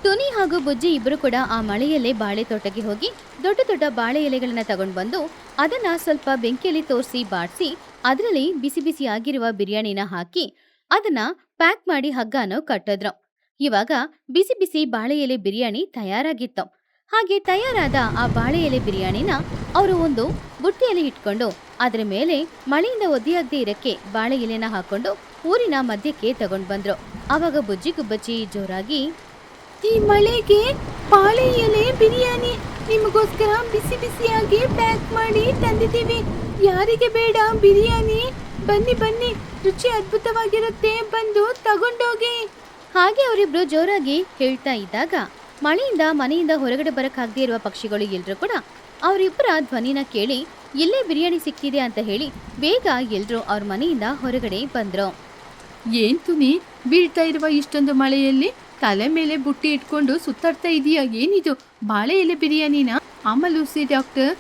ಟುನಿ ಹಾಗೂ ಬುಜ್ಜಿ ಇಬ್ರು ಕೂಡ ಆ ಮಳೆಯಲ್ಲೇ ಬಾಳೆ ತೋಟಕ್ಕೆ ಹೋಗಿ ದೊಡ್ಡ ದೊಡ್ಡ ಬಾಳೆ ಎಲೆಗಳನ್ನ ತಗೊಂಡು ಬಂದು ಅದನ್ನ ಸ್ವಲ್ಪ ಬೆಂಕಿಯಲ್ಲಿ ತೋರಿಸಿ ಬಾಡಿಸಿ ಅದರಲ್ಲಿ ಬಿಸಿ ಬಿಸಿ ಆಗಿರುವ ಬಿರಿಯಾನಿನ ಹಾಕಿ ಅದನ್ನ ಪ್ಯಾಕ್ ಮಾಡಿ ಹಗ್ಗನೋ ಕಟ್ಟಿದ್ರು. ಇವಾಗ ಬಿಸಿ ಬಿಸಿ ಬಾಳೆ ಎಲೆ ಬಿರಿಯಾನಿ ತಯಾರಾಗಿತ್ತು. ಹಾಗೆ ತಯಾರಾದ ಆ ಬಾಳೆ ಎಲೆ ಬಿರಿಯಾನಿನ ಅವರು ಒಂದು ಬುಟ್ಟಿಯಲ್ಲಿ ಇಟ್ಕೊಂಡು ಅದರ ಮೇಲೆ ಮಳೆಯಿಂದ ಒದ್ದೆಯಾಗದೆ ಇರಕ್ಕೆ ಬಾಳೆ ಎಲೆನ ಹಾಕೊಂಡು ಊರಿನ ಮಧ್ಯಕ್ಕೆ ತಗೊಂಡ್ ಬಂದ್ರು. ಆವಾಗ ಬುಜ್ಜಿ ಗುಬ್ಬಚ್ಚಿ ಜೋರಾಗಿ, ಈ ಮಳೆಗೆ ಬಾಳೆ ಎಲೆ ಬಿರಿಯಾನಿ ನಿಮಗೋಸ್ಕರ ಬಿಸಿ ಬಿಸಿಯಾಗಿ ಪ್ಯಾಕ್ ಮಾಡಿ ತಂದಿದ್ದೀವಿ. ಯಾರಿಗೆ ಬೇಡ ಬಿರಿಯಾನಿ? ಬನ್ನಿ ಬನ್ನಿ, ರುಚಿ ಅದ್ಭುತವಾಗಿರುತ್ತೆ, ಬಂದು ತಗೊಂಡೋಗಿ. ಹಾಗೆ ಅವರಿಬ್ರು ಜೋರಾಗಿ ಹೇಳ್ತಾ ಇದ್ದಾಗ ಮಳೆಯಿಂದ ಮನೆಯಿಂದ ಹೊರಗಡೆ ಬರಕ್ಕಾಗದೇ ಇರುವ ಪಕ್ಷಿಗಳು ಎಲ್ರೂ ಕೂಡ ಅವರಿಬ್ಬರ ಧ್ವನಿನ ಕೇಳಿ ಇಲ್ಲೇ ಬಿರಿಯಾನಿ ಸಿಕ್ತಿದೆ ಅಂತ ಹೇಳಿ ಬೇಗ ಎಲ್ರೂ ಅವ್ರ ಮನೆಯಿಂದ ಹೊರಗಡೆ ಬಂದ್ರು. ಏನ್ ತುನಿ, ಬೀಳ್ತಾ ಇರುವ ಇಷ್ಟೊಂದು ಮಳೆಯಲ್ಲಿ ತಲೆ ಮೇಲೆ ಬುಟ್ಟಿ ಇಟ್ಕೊಂಡು ಸುತ್ತಾಡ್ತಾ ಇದೀಯಾ? ಏನಿದು ಬಾಳೆ ಎಲೆ ಬಿರಿಯಾನಿನ? ಆಮಲೂಸಿ ಡಾಕ್ಟರ್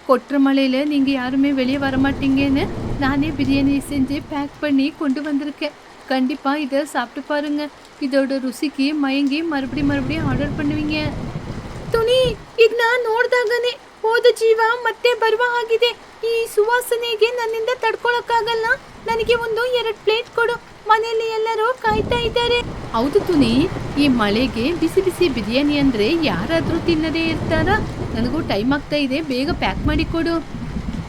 ಕೊಟ್ರ மழையில நீங்க யாருமே வெளியே வர மாட்டீங்கன்னு நானே பிரியாணி செஞ்சு பேக் பண்ணி கொண்டு வந்திருக்கேன். கண்டிப்பா இதை சாப்பிட்டு பாருங்க. இதோட ருசிக்கு மயங்கி மறுபடியும் ಆರ್ಡರ್ பண்ணுவீங்க. ತುನಿ, ಇದನ್ನ ನೋಡ್ದಾಗನೇ ಹೋದ ಜೀವ ಮತ್ತೆ ಬರುವ ಹಾಗಿದೆ. ಈ ಸುವಾಸನೆಗೆ ನನ್ನಿಂದ ತಡ್ಕೊಳಕ್ಕಾಗಲ್ಲ. ನನಗೆ ಒಂದು 2 ಪ್ಲೇಟ್ ಕೊಡು. ಮನೆಯಲ್ಲಿ ಎಲ್ಲರೂ ಕಾಯ್ತಾ ಇದ್ದಾರೆ. ಹೌದು ತುನಿ, ಈ ಮಳೆಗೆ ಬಿಸಿ ಬಿಸಿ ಬಿರಿಯಾನಿ ಅಂದ್ರೆ ಯಾರಾದ್ರೂ ತಿನ್ನದೇ ಇರ್ತಾರ? ನನಗೂ ಟೈಮ್ ಆಗ್ತಾ ಇದೆ, ಬೇಗ ಪ್ಯಾಕ್ ಮಾಡಿ ಕೊಡು.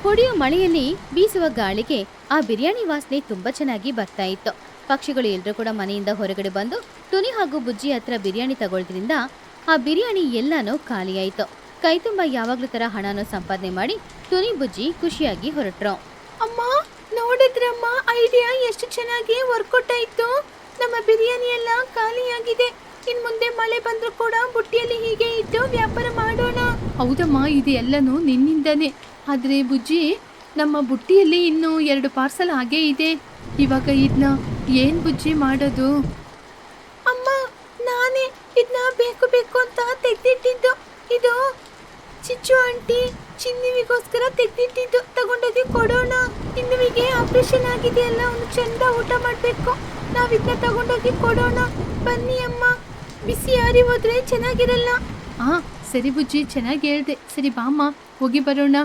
ಹೊಡೆಯೋ ಮಳೆಯಲ್ಲಿ ಬೀಸುವ ಗಾಳಿಗೆ ಆ ಬಿರಿಯಾನಿ ವಾಸನೆ ತುಂಬಾ ಚೆನ್ನಾಗಿ ಬರ್ತಾ ಇತ್ತು. ಪಕ್ಷಿಗಳು ಎಲ್ರೂ ಕೂಡ ಮನೆಯಿಂದ ಹೊರಗಡೆ ಬಂದು ಟುನಿ ಹಾಗೂ ಬುಜ್ಜಿ ಹತ್ರ ಬಿರಿಯಾನಿ ತಗೊಳ್ದ್ರಿಂದ ಆ ಬಿರಿಯಾನಿ ಎಲ್ಲಾನು ಖಾಲಿ ಆಯ್ತು. ಕೈ ತುಂಬ ಯಾವಾಗ್ಲೂ ತರ ಹಣನೂ ಸಂಪಾದನೆ ಮಾಡಿ ಟುನಿ ಬುಜ್ಜಿ ಖುಷಿಯಾಗಿ ಹೊರಟ್ರು. ಅಮ್ಮ, ನೋಡಿದ್ರಮ್ಮ, ಐಡಿಯಾ ಎಷ್ಟು ಚೆನ್ನಾಗಿ ವರ್ಕೌಟ್ ಆಯ್ತು. ನಮ್ಮ ಬಿರಿಯಾನಿ ಎಲ್ಲ ಖಾಲಿಯಾಗಿದೆ. ಇನ್ ಮುಂದೆ ಮಳೆ ಬಂದ್ರೂ ಕೂಡ ಬುಟ್ಟಿಯಲ್ಲಿ ಹೀಗೆ ಇಟ್ಟು ವ್ಯಾಪಾರ ಮಾಡೋಣ. ಹೌದಮ್ಮ, ಇದು ಎಲ್ಲನೂ ನಿನ್ನಿಂದನೇ. ಆದ್ರೆ ಬುಜ್ಜಿ, ನಮ್ಮ ಬುಟ್ಟಿಯಲ್ಲಿ ಇನ್ನು 2 ಪಾರ್ಸಲ್ ಹಾಗೇ ಇದೆ. ಇವಾಗ ಇದನ್ನ ಏನ್ ಬುಜ್ಜಿ ಮಾಡೋದು? ಅಮ್ಮ, ನಾನೇ ಇದನ್ನ ಬೇಕು ಅಂತ ತೆಗೆದಿಟ್ಟಿದ್ದು. ಇದು ಚಿಚ್ಚು ಆಂಟಿ ಚಿನ್ನುವಿಗೋಸ್ಕರ ತೆಗೆದಿಟ್ಟಿದ್ದು. ತಗೊಂಡೋಗಿ ಕೊಡೋಣ. ಚಿನ್ನುವಿಗೆ ಆಪರೇಷನ್ ಆಗಿದೆಯಲ್ಲ, ಅವನು ಚಂದ ಊಟ ಮಾಡಬೇಕು. ನಾವು ಇದನ್ನ ತಗೊಂಡೋಗಿ ಕೊಡೋಣ. ಬನ್ನಿ ಅಮ್ಮ, ಬಿಸಿ ಆರಿ ಹೋದ್ರೆ ಚೆನ್ನಾಗಿರಲ್ಲ. ಸರಿ ಬುಜ್ಜಿ, ಚೆನ್ನಾಗಿ ಹೇಳ್ದೆ. ಸರಿ ಬಾಮ್ಮ, ಹೋಗಿ ಬರೋಣ.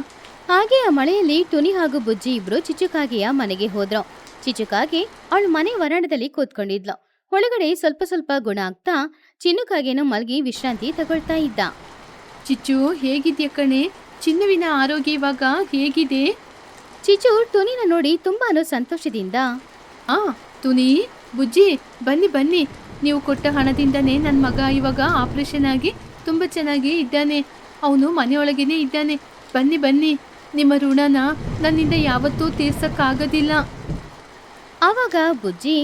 ಹಾಗೆ ಆ ಮಳೆಯಲ್ಲಿ ಟುನಿ ಹಾಗೂ ಬುಜ್ಜಿ ಇಬ್ರು ಚಿಚುಕಾಗೆಯ ಮನೆಗೆ ಹೋದ್ರು. ಚಿಚುಕಾಗೆ ಅವಳ ಮನೆ ವರಾಂಡದಲ್ಲಿ ಕೂತ್ಕೊಂಡಿದ್ಲು. ಒಳಗಡೆ ಸ್ವಲ್ಪ ಸ್ವಲ್ಪ ಗುಣ ಆಗ್ತಾ ಚಿನ್ನುಕಾಗೇನೋ ಮಲಗಿ ವಿಶ್ರಾಂತಿ ತಗೊಳ್ತಾ ಇದ್ದ. ಚಿಚ್ಚು ಹೇಗಿದ್ಯಾ ಕಣೆ? ಚಿನ್ನುವಿನ ಆರೋಗ್ಯ ಇವಾಗ ಹೇಗಿದೆ? ಚಿಚು ಟುನಿನ ನೋಡಿ ತುಂಬಾನು ಸಂತೋಷದಿಂದ, ಆ ತುನಿ, ಬುಜ್ಜಿ, ಬನ್ನಿ ಬನ್ನಿ. ನೀವು ಕೊಟ್ಟ ಹಣದಿಂದನೇ ನನ್ನ ಮಗ ಇವಾಗ ಆಪರೇಷನ್ ಆಗಿ ತುಂಬ ಚೆನ್ನಾಗಿ ಇದ್ದಾನೆ. ಅವನು ಮನೆಯೊಳಗೇನೆ ಇದ್ದಾನೆ. ಬನ್ನಿ ಬನ್ನಿ, ನಿಮ್ಮ ಋಣನ ನನ್ನಿಂದ ಯಾವತ್ತೂ ತೀರ್ಸಕ್ಕಾಗೋದಿಲ್ಲ. ಆವಾಗ ಬುಜ್ಜಿ,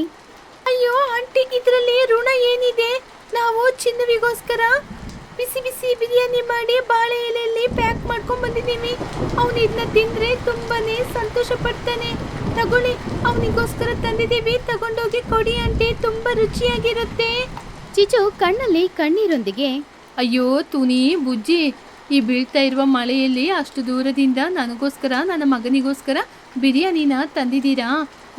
ಅಯ್ಯೋ ಆಂಟಿ, ಇದರಲ್ಲಿ ಋಣ ಏನಿದೆ? ನಾವು ಚಿನ್ನುವಿಗೋಸ್ಕರ ಬಿಸಿ ಬಿಸಿ ಬಿರಿಯಾನಿ ಮಾಡಿ ಬಾಳೆ ಎಲೆಯಲ್ಲಿ ಪ್ಯಾಕ್ ಮಾಡ್ಕೊಂಡ್ ಬಂದಿದ್ದೀವಿ. ಅವನು ಇದನ್ನ ತಿಂದ್ರೆ ತುಂಬಾನೇ ಸಂತೋಷ ಪಡ್ತಾನೆ. ತಗೊಳ್ಳಿ, ಅವನಿಗೋಸ್ಕರ ತಂದಿದ್ದೀವಿ, ತಗೊಂಡೋಗಿ ಕೊಡಿ ಆಂಟಿ, ತುಂಬಾ ರುಚಿಯಾಗಿರುತ್ತೆ. ಚಿಚು ಕಣ್ಣಲ್ಲಿ ಕಣ್ಣೀರೊಂದಿಗೆ, ಅಯ್ಯೋ ತುನಿ, ಬುಜ್ಜಿ, ಈ ಬೀಳ್ತಾ ಇರುವ ಮಳೆಯಲ್ಲಿ ಅಷ್ಟು ದೂರದಿಂದ ನನಗೋಸ್ಕರ, ನನ್ನ ಮಗನಿಗೋಸ್ಕರ ಬಿರಿಯಾನಿನ ತಂದಿದ್ದೀರಾ?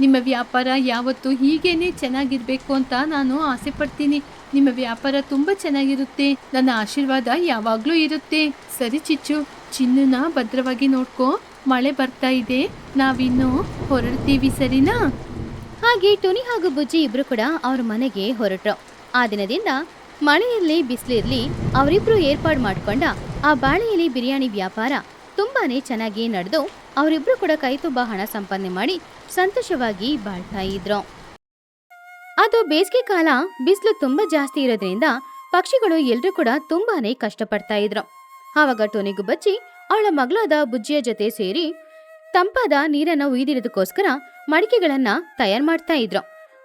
ನಿಮ್ಮ ವ್ಯಾಪಾರ ಯಾವತ್ತೂ ಹೀಗೇನೆ ಚೆನ್ನಾಗಿರ್ಬೇಕು ಅಂತ ನಾನು ಆಸೆ ಪಡ್ತೀನಿ. ನಿಮ್ಮ ವ್ಯಾಪಾರ ತುಂಬಾ ಚೆನ್ನಾಗಿರುತ್ತೆ. ನನ್ನ ಆಶೀರ್ವಾದ ಯಾವಾಗ್ಲೂ ಇರುತ್ತೆ. ಸರಿ ಚಿಚ್ಚು, ಚಿನ್ನನ ಭದ್ರವಾಗಿ ನೋಡ್ಕೋ. ಮಳೆ ಬರ್ತಾ ಇದೆ, ನಾವಿನ್ನು ಹೊರಡ್ತೀವಿ, ಸರಿನಾ? ಹಾಗೆ ಟುನಿ ಹಾಗೂ ಬುಜ್ಜಿ ಇಬ್ರು ಕೂಡ ಅವ್ರ ಮನೆಗೆ ಹೊರಟ್ರು. ಆ ದಿನದಿಂದ ಮಳೆಯಿರ್ಲಿ ಬಿಸಿಲಿರ್ಲಿ ಅವರಿಬ್ರು ಏರ್ಪಾಡು ಮಾಡ್ಕೊಂಡ ಆ ಬಾಳೆ ಎಲೆ ಬಿರಿಯಾನಿ ವ್ಯಾಪಾರ ತುಂಬಾನೇ ಚೆನ್ನಾಗಿ ನಡೆದು ಅವರಿಬ್ರು ಕೂಡ ಕೈ ತುಂಬಾ ಹಣ ಸಂಪಾದನೆ ಮಾಡಿ ಸಂತೋಷವಾಗಿ ಬಾಳ್ತಾ ಇದ್ರು. ಅದು ಬೇಸಿಗೆ ಕಾಲ, ಬಿಸಿಲು ತುಂಬಾ ಜಾಸ್ತಿ ಇರೋದ್ರಿಂದ ಪಕ್ಷಿಗಳು ಎಲ್ರೂ ಕೂಡ ತುಂಬಾನೇ ಕಷ್ಟಪಡ್ತಾ ಇದ್ರು. ಆವಾಗ ಟೋನಿಗೂ ಬಚ್ಚಿ ಅವಳ ಮಗಳಾದ ಬುಜ್ಜಿಯ ಜೊತೆ ಸೇರಿ ತಂಪಾದ ನೀರನ್ನ ಉಯ್ದಿರೋದಕ್ಕೋಸ್ಕರ ಮಡಿಕೆಗಳನ್ನ ತಯಾರು ಮಾಡ್ತಾ ಇದ್ರು.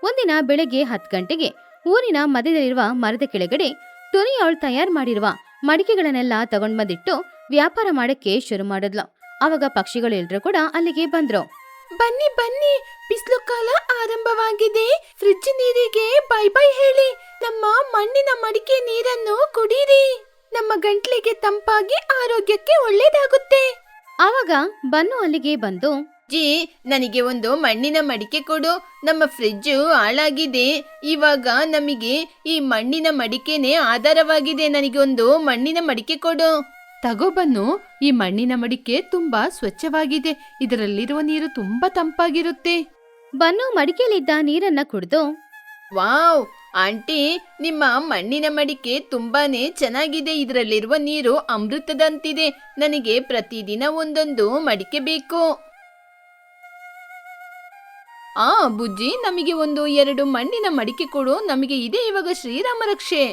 ಒಂದಿನ ಬೆಳಗ್ಗೆ 10 ಗಂಟೆಗೆ ಊರಿನ ಮಧ್ಯದಲ್ಲಿರುವ ಮರದ ಕೆಳಗಡೆ ಟೋನಿ ಅವಳು ತಯಾರು ಮಾಡಿರುವ ಮಡಿಕೆಗಳನ್ನೆಲ್ಲ ತಗೊಂಡ್ ಬಂದಿಟ್ಟು ವ್ಯಾಪಾರ ಮಾಡಕ್ಕೆ ಶುರು ಮಾಡಿದ್ಲು. ಅವಾಗ ಪಕ್ಷಿಗಳು ಎಲ್ರೂ ಕೂಡ ಅಲ್ಲಿಗೆ ಬಂದ್ರು. ಬನ್ನಿ ಬನ್ನಿ, ಬಿಸಿಲು ಕಾಲ ಆರಂಭವಾಗಿದೆ. ಫ್ರಿಡ್ಜ್ ನೀರಿಗೆ ಬೈ ಬೈ ಹೇಳಿ. ನಮ್ಮ ಮಣ್ಣಿನ ಮಡಿಕೆ ನೀರನ್ನು ಕುಡೀರಿ. ನಮ್ಮ ಗಂಟ್ಲಿಗೆ ತಂಪಾಗಿ ಆರೋಗ್ಯಕ್ಕೆ ಒಳ್ಳೇದಾಗುತ್ತೆ. ಆವಾಗ ಬನ್ನು ಅಲ್ಲಿಗೆ ಬಂದು, ಜಿ, ನನಗೆ ಒಂದು ಮಣ್ಣಿನ ಮಡಿಕೆ ಕೊಡು. ನಮ್ಮ ಫ್ರಿಡ್ಜ್ ಹಾಳಾಗಿದೆ. ಇವಾಗ ನಮಗೆ ಈ ಮಣ್ಣಿನ ಮಡಿಕೆನೇ ಆಧಾರವಾಗಿದೆ. ನನಗೆ ಒಂದು ಮಣ್ಣಿನ ಮಡಿಕೆ ಕೊಡು. ತಗೋಬನ್ನು, ಈ ಮಣ್ಣಿನ ಮಡಿಕೆ ತುಂಬಾ ಸ್ವಚ್ಛವಾಗಿದೆ. ಇದರಲ್ಲಿರುವ ನೀರು ತುಂಬಾ ತಂಪಾಗಿರುತ್ತೆ. ಬನ್ನು ಮಡಿಕೆಯಲ್ಲಿದ್ದ ನೀರನ್ನ ಕುಡಿದು, ವಾವ್ ಆಂಟಿ, ನಿಮ್ಮ ಮಣ್ಣಿನ ಮಡಿಕೆ ತುಂಬಾನೇ ಚೆನ್ನಾಗಿದೆ. ಇದರಲ್ಲಿರುವ ನೀರು ಅಮೃತದಂತಿದೆ. ನನಗೆ ಪ್ರತಿದಿನ ಒಂದೊಂದು ಮಡಿಕೆ ಬೇಕು. ಬುಜ್ಜಿ, ನಮಗೆ 1-2 ಮಣ್ಣಿನ ಮಡಿಕೆ ಕೊಡು. ನಮಗೆ ಇದೆ ಇವಾಗ ಶ್ರೀರಾಮ ರಕ್ಷೆ.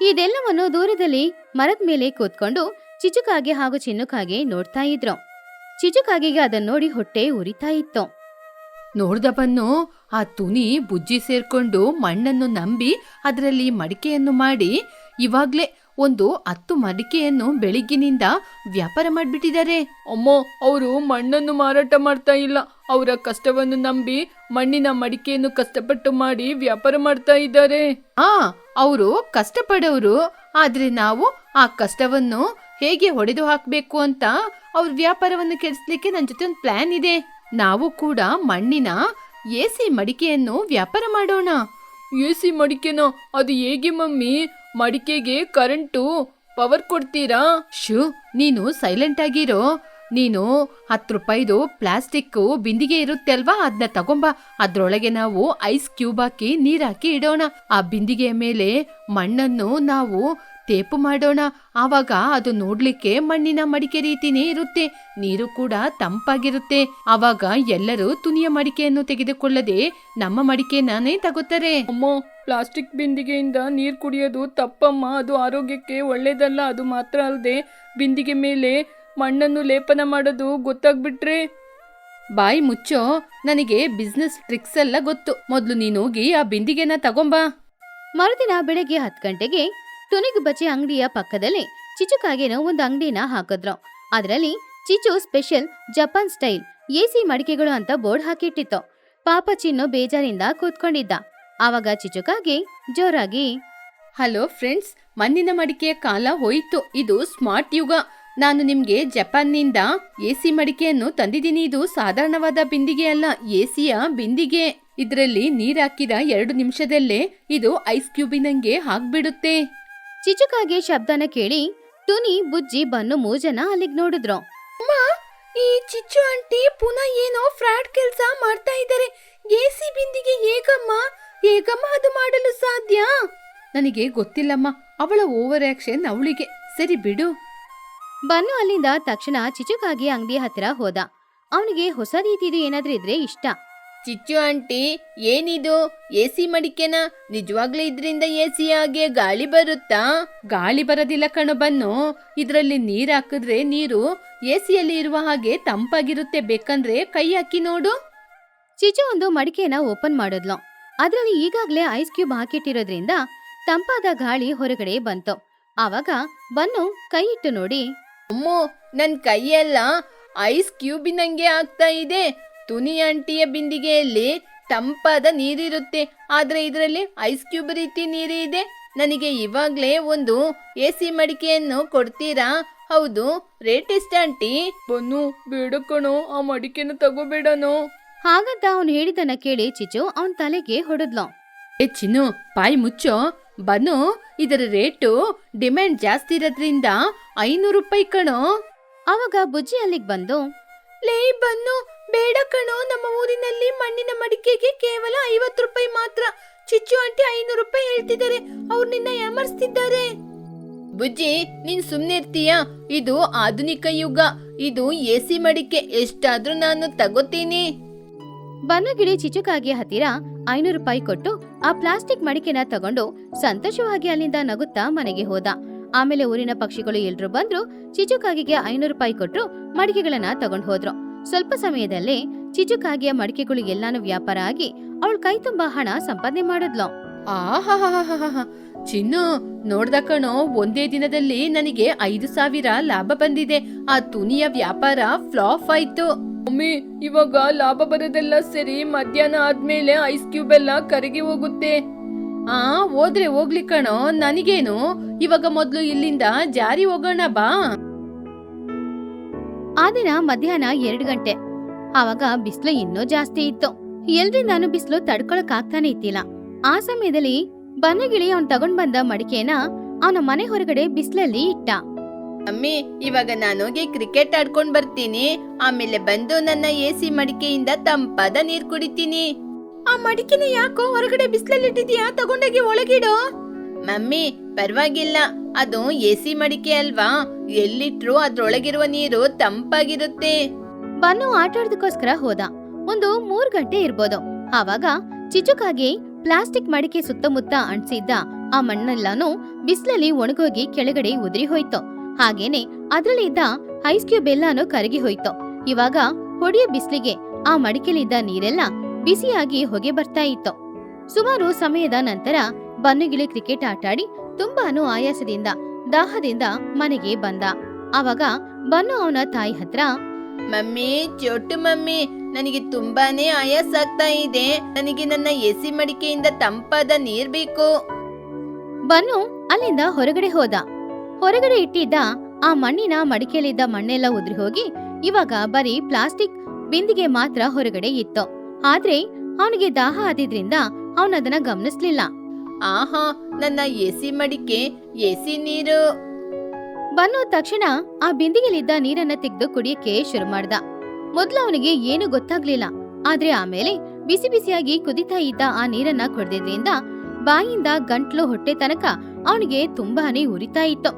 ಇದೆಲ್ಲವನ್ನು ದೂರದಲ್ಲಿ ಮರದ ಮೇಲೆ ಕೂತ್ಕೊಂಡು ಚಿಚುಕಾಗೆ ಹಾಗೂ ಚಿನ್ನುಕಾಗೆ ನೋಡ್ತಾ ಇದ್ರು. ಚಿಚುಕಾಗೆಗೆ ಅದನ್ನ ನೋಡಿ ಹೊಟ್ಟೆ ಉರಿತಾ ಇತ್ತು. ನೋಡ್ದ ಬನ್ನು, ಆ ತುನಿ ಬುಜ್ಜಿ ಸೇರ್ಕೊಂಡು ಮಣ್ಣನ್ನು ನಂಬಿ ಅದರಲ್ಲಿ ಮಡಿಕೆಯನ್ನು ಮಾಡಿ ಇವಾಗ್ಲೇ 10 ಮಡಿಕೆಯನ್ನು ಬೆಳಿಗ್ಗಿನಿಂದ ವ್ಯಾಪಾರ ಮಾಡ್ಬಿಟ್ಟಿದ್ದಾರೆ. ಅಮ್ಮೋ, ಅವರು ಮಣ್ಣನ್ನು ಮಾರಾಟ ಮಾಡ್ತಾ ಇಲ್ಲ. ಅವರ ಕಷ್ಟವನ್ನು ನಂಬಿ ಮಣ್ಣಿನ ಮಡಿಕೆಯನ್ನು ಕಷ್ಟಪಟ್ಟು ಮಾಡಿ ವ್ಯಾಪಾರ ಮಾಡ್ತಾ ಇದ್ದಾರೆ. ಅವರು ಕಷ್ಟಪಡೋರು, ಆದ್ರೆ ನಾವು ಆ ಕಷ್ಟವನ್ನು ಹೇಗೆ ಹೊಡೆದು ಹಾಕ್ಬೇಕು ಅಂತ ಅವ್ರ ವ್ಯಾಪಾರವನ್ನು ಕೆಡಿಸ್ಲಿಕ್ಕೆ ನನ್ನ ಜೊತೆ ಒಂದು ಪ್ಲಾನ್ ಇದೆ. ನಾವು ಕೂಡ ಮಣ್ಣಿನ ಎಸಿ ಮಡಿಕೆಯನ್ನು ವ್ಯಾಪಾರ ಮಾಡೋಣ. ಎಸಿ ಮಡಿಕೆನ? ಅದು ಹೇಗೆ ಮಮ್ಮಿ? ಮಡಿಕೆಗೆ ಕರೆಂಟು ಪವರ್ ಕೊಡ್ತೀರಾ? ನೀನು ಸೈಲೆಂಟ್ ಆಗಿರೋ. ನೀನು 10 ರೂಪಾಯಿದು ಪ್ಲಾಸ್ಟಿಕ್ ಬಿಂದಿಗೆ ಇರುತ್ತೆ ಅಲ್ವಾ, ಅದನ್ನ ತಗೊಂಬ. ಅದ್ರೊಳಗೆ ನಾವು ಐಸ್ ಕ್ಯೂಬ್ ಹಾಕಿ ನೀರ್ ಹಾಕಿ ಇಡೋಣ. ಆ ಬಿಂದಿಗೆಯ ಮೇಲೆ ಮಣ್ಣನ್ನು ನಾವು ತೇಪು ಮಾಡೋಣ. ಆವಾಗ ಅದು ನೋಡ್ಲಿಕ್ಕೆ ಮಣ್ಣಿನ ಮಡಿಕೆ ರೀತಿನೇ ಇರುತ್ತೆ. ನೀರು ಕೂಡ ತಂಪಾಗಿರುತ್ತೆ. ಆವಾಗ ಎಲ್ಲರೂ ತುನಿಯ ಮಡಿಕೆಯನ್ನು ತೆಗೆದುಕೊಳ್ಳದೆ ನಮ್ಮ ಮಡಿಕೆನೇ ತಗೋತಾರೆ. ಅಮ್ಮ, ಪ್ಲಾಸ್ಟಿಕ್ ಬಿಂದಿಗೆಯಿಂದ ನೀರು ಕುಡಿಯೋದು ತಪ್ಪಮ್ಮ. ಅದು ಆರೋಗ್ಯಕ್ಕೆ ಒಳ್ಳೇದಲ್ಲ. ಅದು ಮಾತ್ರ ಅಲ್ಲದೆ ಬಿಂದಿಗೆ ಮೇಲೆ ಮಣ್ಣನ್ನು ಲೇಪನ ಮಾಡೋದು ಗೊತ್ತಾಗ್ಬಿಟ್ರೆ. ಬಾಯಿ ಮುಚ್ಚೋ, ನನಗೆ ಬಿಸ್ನೆಸ್ ಟ್ರಿಕ್ಸ್ ಎಲ್ಲ ಗೊತ್ತು. ಮೊದ್ಲು ನೀನು ಹೋಗಿ ಆ ಬಿಂದಿಗೆನ ತಗೊಂಬಾ. ಮರುದಿನ ಬೆಳಗ್ಗೆ 10 ಗಂಟೆಗೆ ಟುನಿಗು ಬಚ್ಚಿ ಅಂಗಡಿಯ ಪಕ್ಕದಲ್ಲಿ ಚಿಚುಕಾಗೇನೋ ಒಂದು ಅಂಗಡಿನ ಹಾಕಿದ್ರು. ಅದರಲ್ಲಿ Chichu special Japan style AC ಮಡಿಕೆಗಳು ಅಂತ ಬೋರ್ಡ್ ಹಾಕಿಟ್ಟಿತ್ತು. ಪಾಪ ಚಿನ್ನು ಬೇಜಾರಿಂದ ಕೂತ್ಕೊಂಡಿದ್ದ. ಆವಾಗ ಚಿಚುಕಾಗೆ ಜೋರಾಗಿ, ಹಲೋ ಫ್ರೆಂಡ್ಸ್, ಮಣ್ಣಿನ ಮಡಿಕೆಯ ಕಾಲ ಹೋಯ್ತು. ಇದು ಸ್ಮಾರ್ಟ್ ಯುಗ. ನಾನು ನಿಮ್ಗೆ ಜಪಾನ್ನಿಂದ ಎಸಿ ಮಡಿಕೆಯನ್ನು ತಂದಿದ್ದೀನಿ. ಇದು ಸಾಧಾರಣವಾದ ಬಿಂದಿಗೆ ಅಲ್ಲ, ಎಸಿಯ ಬಿಂದಿಗೆ. ಇದರಲ್ಲಿ ನೀರ್ ಹಾಕಿದ 2 ನಿಮಿಷದಲ್ಲೇ ಇದು ಐಸ್ ಕ್ಯೂಬಿನಂಗೆ ಹಾಕ್ಬಿಡುತ್ತೆ. ಚಿಚುಕಾಗೆ ಶಬ್ದನ ಕೇಳಿ ಟುನಿ, ಬುಜ್ಜಿ, ಬನ್ನು 3 ಜನ ಅಲ್ಲಿಗೆ ನೋಡಿದ್ರು. ಈ ಚಿಚ್ಚು ಆಂಟಿ ಪುನಃ ಏನೋ ಫ್ರಾಡ್ ಕೆಲಸ ಮಾಡ್ತಾ ಇದ್ದಾರೆ. ಎಸಿ ಬಿಂದಿಗೆ ಹೇಗಮ್ಮ? ಹೇಗಮ್ಮ ಅದು ಮಾಡಲು ಸಾಧ್ಯ? ನನಗೆ ಗೊತ್ತಿಲ್ಲಮ್ಮ, ಅವಳ ಓವರ್ ಆಕ್ಷನ್ ಅವಳಿಗೆ. ಸರಿ ಬಿಡು. ಬನ್ನು ಅಲ್ಲಿಂದ ತಕ್ಷಣ ಚಿಚುಕಾಗಿ ಅಂಗಡಿ ಹತ್ತಿರ ಹೋದ. ಅವನಿಗೆ ಹೊಸ ರೀತಿದು ಏನಾದ್ರೂ ಇದ್ರೆ ಇಷ್ಟ. ಚಿಚ್ಚು ಆಂಟಿ, ಏನಿದು ಎಸಿ ಮಡಿಕೆನಾ? ನಿಜವಾಗ್ಲೂ ಇದ್ರಿಂದ ಎಸಿ ಆಗಿ ಗಾಳಿ ಬರುತ್ತಾ? ಗಾಳಿ ಬರೋದಿಲ್ಲ ಕಣೋ ಬನ್ನು. ಇದ್ರಲ್ಲಿ ನೀರ್ ಹಾಕಿದ್ರೆ ನೀರು ಎಸಿಯಲ್ಲಿ ಇರುವ ಹಾಗೆ ತಂಪಾಗಿರುತ್ತೆ. ಬೇಕಂದ್ರೆ ಕೈ ಹಾಕಿ ನೋಡು. ಚಿಚು ಒಂದು ಮಡಿಕೆನ ಓಪನ್ ಮಾಡಿದ್ಲು. ಅದ್ರಲ್ಲಿ ಈಗಾಗ್ಲೇ ಐಸ್ ಕ್ಯೂಬ್ ಹಾಕಿಟ್ಟಿರೋದ್ರಿಂದ ತಂಪಾದ ಗಾಳಿ ಹೊರಗಡೆ ಬಂತು. ಆವಾಗ ಬನ್ನು ಕೈ ಇಟ್ಟು ನೋಡಿ, ಅಮ್ಮೋ, ನನ್ ಕೈಯೆಲ್ಲ ಐಸ್ ಕ್ಯೂಬಿನಂಗೆ ಆಗ್ತಾ ಇದೆ. ತುನಿ ಆಂಟಿಯ ಬಿಂದಿಗೆಯಲ್ಲಿ ತಂಪಾದ ನೀರಿರುತ್ತೆ, ಆದ್ರೆ ಇದರಲ್ಲಿ ಐಸ್ ಕ್ಯೂಬ್ ರೀತಿ ನೀರು ಇದೆ. ನನಗೆ ಇವಾಗ್ಲೇ ಒಂದು ಎಸಿ ಮಡಿಕೆಯನ್ನು ಕೊಡ್ತೀರಾ? ಹೌದು, ರೇಟ್ ಎಷ್ಟ ಆಂಟಿ? ಬನ್ನು, ಬೇಡ ಕಣೋ, ಆ ಮಡಿಕೆನ ತಗೋಬೇಡನೋ. ಹಾಗಂತ ಅವನು ಹೇಳಿದನ್ನ ಕೇಳಿ ಚಿಚು ಅವನ್ ತಲೆಗೆ ಹೊಡೆದ್ಲು. ಏ ಚಿನ್ನು, ಬಾಯಿ ಮುಚ್ಚೋ. ಬನ್ನು, ಇದರ ರೇಟು ಡಿಮ್ಯಾಂಡ್ ಜಾಸ್ತಿ ಇರೋದ್ರಿಂದ 500 ರೂಪಾಯಿ ಕಣೋ. ಆವಾಗ ಬುಜ್ಜಿ ಅಲ್ಲಿಗೆ ಬಂದು, ಲೇ ಬನ್ನು, ಬೇಡ ಕಣೋ, ನಮ್ಮ ಊರಿನಲ್ಲಿ ಮಣ್ಣಿನ ಮಡಿಕೆಗೆ ಕೇವಲ 50 ರೂಪಾಯಿ ಮಾತ್ರ. ಚಿಚ್ಚು ಆಂಟಿ 500 ರೂಪಾಯಿ ಹೇಳ್ತಿದ್ದಾರೆ. ಅವ್ರು ನಿನ್ನ ಯಾಮರ್ಸ್ತಿದ್ದಾರೆ. ಬುಜ್ಜಿ, ನೀನ್ ಸುಮ್ನೆ ಇರ್ತೀಯಾ? ಇದು ಆಧುನಿಕ ಯುಗ. ಇದು ಎಸಿ ಮಡಿಕೆ, ಎಷ್ಟಾದ್ರೂ ನಾನು ತಗೋತೀನಿ. ಬನ್ನಗಿಳಿ ಚಿಚುಕಾಗಿ ಹತ್ತಿರ 500 ರೂಪಾಯಿ ಕೊಟ್ಟು ಆ ಪ್ಲಾಸ್ಟಿಕ್ ಮಡಿಕೆನ ತಗೊಂಡು ಸಂತೋಷವಾಗಿ ಅಲ್ಲಿಂದ ನಗುತ್ತಾ ಮನೆಗೆ ಹೋದ. ಆಮೇಲೆ ಊರಿನ ಪಕ್ಷಿಗಳು ಎಲ್ರು ಬಂದ್ರು. ಚಿಚುಕಾಗಿಗೆ 500 ರೂಪಾಯಿ ಕೊಟ್ರು ಮಡಿಕೆಗಳನ್ನ ತಗೊಂಡ್ ಹೋದ್ರು. ಸ್ವಲ್ಪ ಸಮಯದಲ್ಲೇ ಚಿಚುಕಾಗಿಯ ಮಡಿಕೆಗಳು ಎಲ್ಲಾನು ವ್ಯಾಪಾರ ಆಗಿ ಅವಳ ಕೈ ತುಂಬಾ ಹಣ ಸಂಪಾದನೆ ಮಾಡಿದ್ಲು. ಆಹಾಹಾಹಾಹಾ, ಚಿನ್ನು ನೋಡ್ದ ಕಣೋ, ಒಂದೇ ದಿನದಲ್ಲಿ ನನಗೆ 5,000 ಲಾಭ ಬಂದಿದೆ. ಆ ತುನಿಯ ವ್ಯಾಪಾರ ಫ್ಲಾಪ್ ಆಯ್ತು. ಮಮ್ಮಿ, ಇವಾಗ ಲಾಭ ಬರೋದೆಲ್ಲ ಸರಿ, ಮಧ್ಯಾಹ್ನ ಆದ್ಮೇಲೆ ಐಸ್ ಕ್ಯೂಬ್ ಎಲ್ಲ ಕರಗಿ ಹೋಗುತ್ತೆ. ಹೋದ್ರೆ ಹೋಗ್ಲಿ ಕಣೋ, ನನಗೇನು. ಇವಾಗ ಮೊದ್ಲು ಇಲ್ಲಿಂದ ಜಾರಿ ಹೋಗೋಣ ಬಾ. ಆ ದಿನ ಮಧ್ಯಾಹ್ನ 2 ಗಂಟೆ. ಆವಾಗ ಬಿಸಿಲು ಇನ್ನೂ ಜಾಸ್ತಿ ಇತ್ತು. ಎಲ್ರಿಂದಾನು ಬಿಸಿಲು ತಡ್ಕೊಳಕ್ ಆಗ್ತಾನೆ ಇತ್ತಿಲ್ಲ. ಆ ಸಮಯದಲ್ಲಿ ಬನ್ನಗಿಳಿ ಅವನ್ ತಗೊಂಡ್ ಬಂದ ಮಡಿಕೆನ ಅವನ ಮನೆ ಹೊರಗಡೆ ಬಿಸಿಲಲ್ಲಿ ಇಟ್ಟ. ಮಮ್ಮಿ, ಇವಾಗ ನಾನು ಹೋಗಿ ಕ್ರಿಕೆಟ್ ಆಡ್ಕೊಂಡ್ ಬರ್ತೀನಿ. ಆಮೇಲೆ ಬಂದು ನನ್ನ ಎಸಿ ಮಡಿಕೆಯಿಂದ ತಂಪಾದ ನೀರ್ ಕುಡಿತೀನಿ. ಆ ಮಡಿಕೆನ ಯಾಕೋ ಹೊರಗಡೆ ಬಿಸಿಲಲ್ಲಿ ಇಟ್ಟಿದ್ಯಾ? ತಗೊಂಡೋಗಿ ಒಳಗಿಡು. ಮಮ್ಮಿ, ಪರವಾಗಿಲ್ಲ, ಅದು ಎಸಿ ಮಡಿಕೆ ಅಲ್ವಾ, ಎಲ್ಲಿಟ್ರು ಅದ್ರೊಳಗಿರುವ ನೀರು ತಂಪಾಗಿರುತ್ತೆ. ಬನ್ನು ಆಟಾಡೋದಕ್ಕೋಸ್ಕರ ಹೋದ. ಒಂದು 3 ಗಂಟೆ ಇರ್ಬೋದು. ಆವಾಗ ಚಿಚುಕಾಗಿ ಪ್ಲಾಸ್ಟಿಕ್ ಮಡಿಕೆ ಸುತ್ತಮುತ್ತ ಅಂಟಿಸಿದ್ದ ಆ ಮಣ್ಣೆಲ್ಲಾನು ಬಿಸಿಲಲ್ಲಿ ಒಣಗೋಗಿ ಕೆಳಗಡೆ ಉದುರಿ ಹೋಯ್ತು. ಹಾಗೇನೆ ಅದ್ರಲ್ಲಿ ಇದ್ದ ಐಸ್ ಕ್ಯೂಬ್ ಎಲ್ಲಾನು ಕರಗಿ ಹೋಯ್ತು. ಇವಾಗ ಹೊಡೆಯ ಬಿಸಿಲಿಗೆ ಆ ಮಡಿಕೆಲಿದ್ದ ನೀರೆಲ್ಲ ಬಿಸಿಯಾಗಿ ಹೊಗೆ ಬರ್ತಾ ಇತ್ತು. ಸುಮಾರು ಸಮಯದ ನಂತರ ಬನ್ನುಗಿಳಿ ಕ್ರಿಕೆಟ್ ಆಟಾಡಿ ತುಂಬಾನು ಆಯಾಸದಿಂದ ದಾಹದಿಂದ ಮನೆಗೆ ಬಂದ. ಆವಾಗ ಬನ್ನು ಅವನ ತಾಯಿ ಹತ್ರ, ಮಮ್ಮಿ, ಚೋಟು ಮಮ್ಮಿ, ನನಗೆ ತುಂಬಾನೇ ಆಯಾಸ ಆಗ್ತಾ ಇದೆ. ನನಗೆ ನನ್ನ ಎಸಿ ಮಡಿಕೆಯಿಂದ ತಂಪಾದ ನೀರ್ ಬೇಕು. ಬನ್ನು ಅಲ್ಲಿಂದ ಹೊರಗಡೆ ಹೋದ. ಹೊರಗಡೆ ಇಟ್ಟಿದ್ದ ಆ ಮಣ್ಣಿನ ಮಡಿಕೆಯಲ್ಲಿದ್ದ ಮಣ್ಣೆಲ್ಲ ಉದುರಿ ಹೋಗಿ ಇವಾಗ ಬರೀ ಪ್ಲಾಸ್ಟಿಕ್ ಬಿಂದಿಗೆ ಮಾತ್ರ ಹೊರಗಡೆ ಇತ್ತು. ಆದ್ರೆ ಅವನಿಗೆ ದಾಹ ಆದಿದ್ರಿಂದ ಅವನದನ್ನ ಗಮನಿಸ್ಲಿಲ್ಲ. ಆಹಾ, ನನ್ನ ಎಸಿ ಮಡಿಕೆ, ಎಸಿ ನೀರು. ಬನ್ನು ತಕ್ಷಣ ಆ ಬಿಂದಿಗೆಲಿದ್ದ ನೀರನ್ನ ತೆಗೆದು ಕುಡಿಯಕ್ಕೆ ಶುರು ಮಾಡ್ದ. ಮೊದ್ಲು ಅವನಿಗೆ ಏನು ಗೊತ್ತಾಗ್ಲಿಲ್ಲ. ಆದ್ರೆ ಆಮೇಲೆ ಬಿಸಿ ಬಿಸಿಯಾಗಿ ಕುದಿತಾ ಇದ್ದ ಆ ನೀರನ್ನ ಕುಡ್ದಿದ್ರಿಂದ ಬಾಯಿಂದ ಗಂಟ್ಲು ಹೊಟ್ಟೆ ತನಕ ಅವನಿಗೆ ತುಂಬಾನೇ ಉರಿತಾ ಇತ್ತು.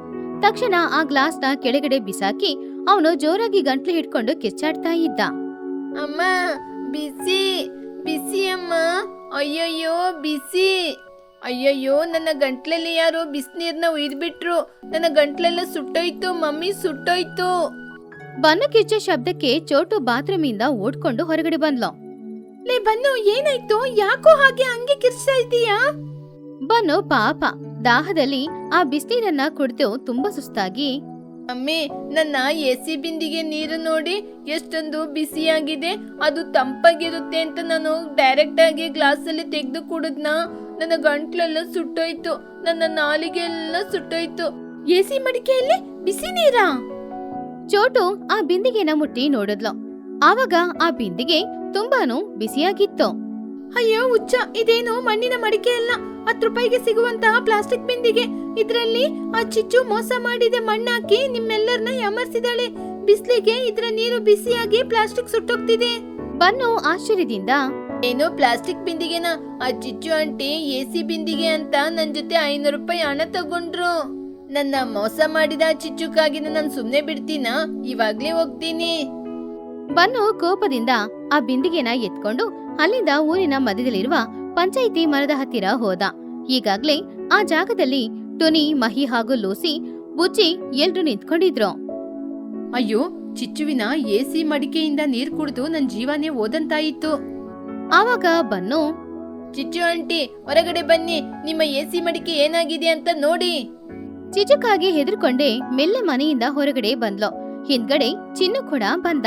ತಕ್ಷಣ ಆ ಗ್ಲಾಸ್ನ ಕೆಳಗಡೆ ಬಿಸಾಕಿ ಅವನು ಜೋರಾಗಿ ಗಂಟ್ಲು ಹಿಡ್ಕೊಂಡು ಕಿಚ್ಚಾಡ್ತಾ ಇದ್ದ. ಅಮ್ಮ, ಬಿಸಿ ಬಿಸಿ ಅಮ್ಮ, ಅಯ್ಯಯ್ಯೋ ಬಿಸಿ. ಅಯ್ಯಯ್ಯೋ, ನನ್ನ ಗಂಟ್ಲಲ್ಲಿ ಯಾರೋ ಬಿಸಿನೀರ್ನ ಉಯ್ದ್ಬಿಟ್ರು. ನನ್ನ ಗಂಟ್ಲೆಲ್ಲ ಸುಟ್ಟೋಯ್ತು ಮಮ್ಮಿ, ಸುಟ್ಟೋಯ್ತು. ಬನ್ನು ಕಿಚ್ಚೋ ಶಬ್ದಕ್ಕೆ ಚೋಟು ಬಾತ್ರೂಮಿಂದ ಓಡ್ಕೊಂಡು ಹೊರಗಡೆ ಬಂದ್ಲು. ಲೇ ಬನ್ನು, ಏನಾಯ್ತು? ಯಾಕೋ ಹಾಗೆ ಹಂಗೆ ಕಿರ್ಚ್ತಾ ಇದೀಯಾ? ಬನ್ನು ಪಾಪ ದಾಹದಲ್ಲಿ ಆ ಬಿಸಿನೀರನ್ನ ಕುಡಿದು ತುಂಬಾ ಸುಸ್ತಾಗಿ, ಮಮ್ಮಿ, ನನ್ನ ಎಸಿ ಬಿಂದಿಗೆ ನೀರು ನೋಡಿ ಎಷ್ಟೊಂದು ಬಿಸಿಯಾಗಿದೆ. ಅದು ತಂಪಾಗಿರುತ್ತೆ ಅಂತ ನಾನು ಡೈರೆಕ್ಟ್ ಆಗಿ ಗ್ಲಾಸ್ ಅಲ್ಲಿ ತೆಗೆದು ಕುಡಿದ್ನಾ. ನನ್ನ ಗಂಟ್ಲೆಲ್ಲ ಸುಟ್ಟೋಯ್ತು, ನನ್ನ ನಾಲಿಗೆ ಎಲ್ಲ ಸುಟ್ಟೋಯ್ತು. ಎಸಿ ಮಡಿಕೆಯಲ್ಲಿ ಬಿಸಿ ನೀರಾ? ಚೋಟು ಆ ಬಿಂದಿಗೆನ ಮುಟ್ಟಿ ನೋಡಿದ್ಲು. ಆವಾಗ ಆ ಬಿಂದಿಗೆ ತುಂಬಾನು ಬಿಸಿಯಾಗಿತ್ತು. ಅಯ್ಯೋ ಹುಚ್ಚ, ಇದೇನು ಮಣ್ಣಿನ ಮಡಿಕೆ ಅಲ್ಲ, 10 ರೂಪಾಯಿಗೆ ಸಿಗುವಂತಹ ಪ್ಲಾಸ್ಟಿಕ್ ಬಿಂದಿಗೆ. ಇದ್ರಲ್ಲಿ ಆ ಚಿಚ್ಚು ಮೋಸ ಮಾಡಿದೆ, ಮಣ್ಣಾಕಿ ನಿಮ್ಮೆಲ್ಲರನ್ನ ಯಾಮರ್ಸಿದಾಳೆ. ಬಿಸ್ಲಿಗೆ ಇದ್ರ ನೀರು ಬಿಸಿಯಾಗಿ ಪ್ಲಾಸ್ಟಿಕ್ ಸುಟ್ಟೋಗ್ತಿದೆ. ಬನ್ನು ಆಶ್ಚರ್ಯದಿಂದ, ಏನೋ ಪ್ಲಾಸ್ಟಿಕ್ ಬಿಂದಿಗೆನ? ಆ ಚಿಚ್ಚು ಆಂಟಿ AC ಬಿಂದಿಗೆ ಅಂತ ನನ್ ಜೊತೆ 500 ರೂಪಾಯಿ ಹಣ ತಗೊಂಡ್ರು. ನನ್ನ ಮೋಸ ಮಾಡಿದ ಚಿಚ್ಚುಕಾಗಿ ನಾನು ಸುಮ್ನೆ ಬಿಡ್ತೀನಾ? ಇವಾಗ್ಲೇ ಹೋಗ್ತೀನಿ. ಬನ್ನು ಕೋಪದಿಂದ ಆ ಬಿಂದಿಗೆನ ಎತ್ಕೊಂಡು ಅಲ್ಲಿಂದ ಊರಿನ ಮಧ್ಯದಲ್ಲಿರುವ ಪಂಚಾಯಿತಿ ಮರದ ಹತ್ತಿರ ಹೋದ. ಈಗಾಗ್ಲೇ ಆ ಜಾಗದಲ್ಲಿ ಟೊನಿ, ಮಹಿ ಹಾಗೂ ಲೂಸಿ, ಬುಜ್ಜಿ ಎಲ್ರು ನಿಂತ್ಕೊಂಡಿದ್ರು. ಅಯ್ಯೋ, ಚಿಚ್ಚುವಿನ AC ಮಡಿಕೆಯಿಂದ ನೀರ್ ಕುಡಿದು ನನ್ ಜೀವನೇ ಓದಂತಾಯಿತ್ತು. ಆವಾಗ ಬನ್ನು, ಚಿಚ್ಚು ಆಂಟಿ ಹೊರಗಡೆ ಬನ್ನಿ, ನಿಮ್ಮ AC ಮಡಿಕೆ ಏನಾಗಿದೆ ಅಂತ ನೋಡಿ. ಚಿಚುಕಾಗಿ ಹೆದರ್ಕೊಂಡೆ ಮೆಲ್ಲ ಮನೆಯಿಂದ ಹೊರಗಡೆ ಬಂದ್ಲು. ಹಿಂದ್ಗಡೆ ಚಿನ್ನು ಕೂಡ ಬಂದ.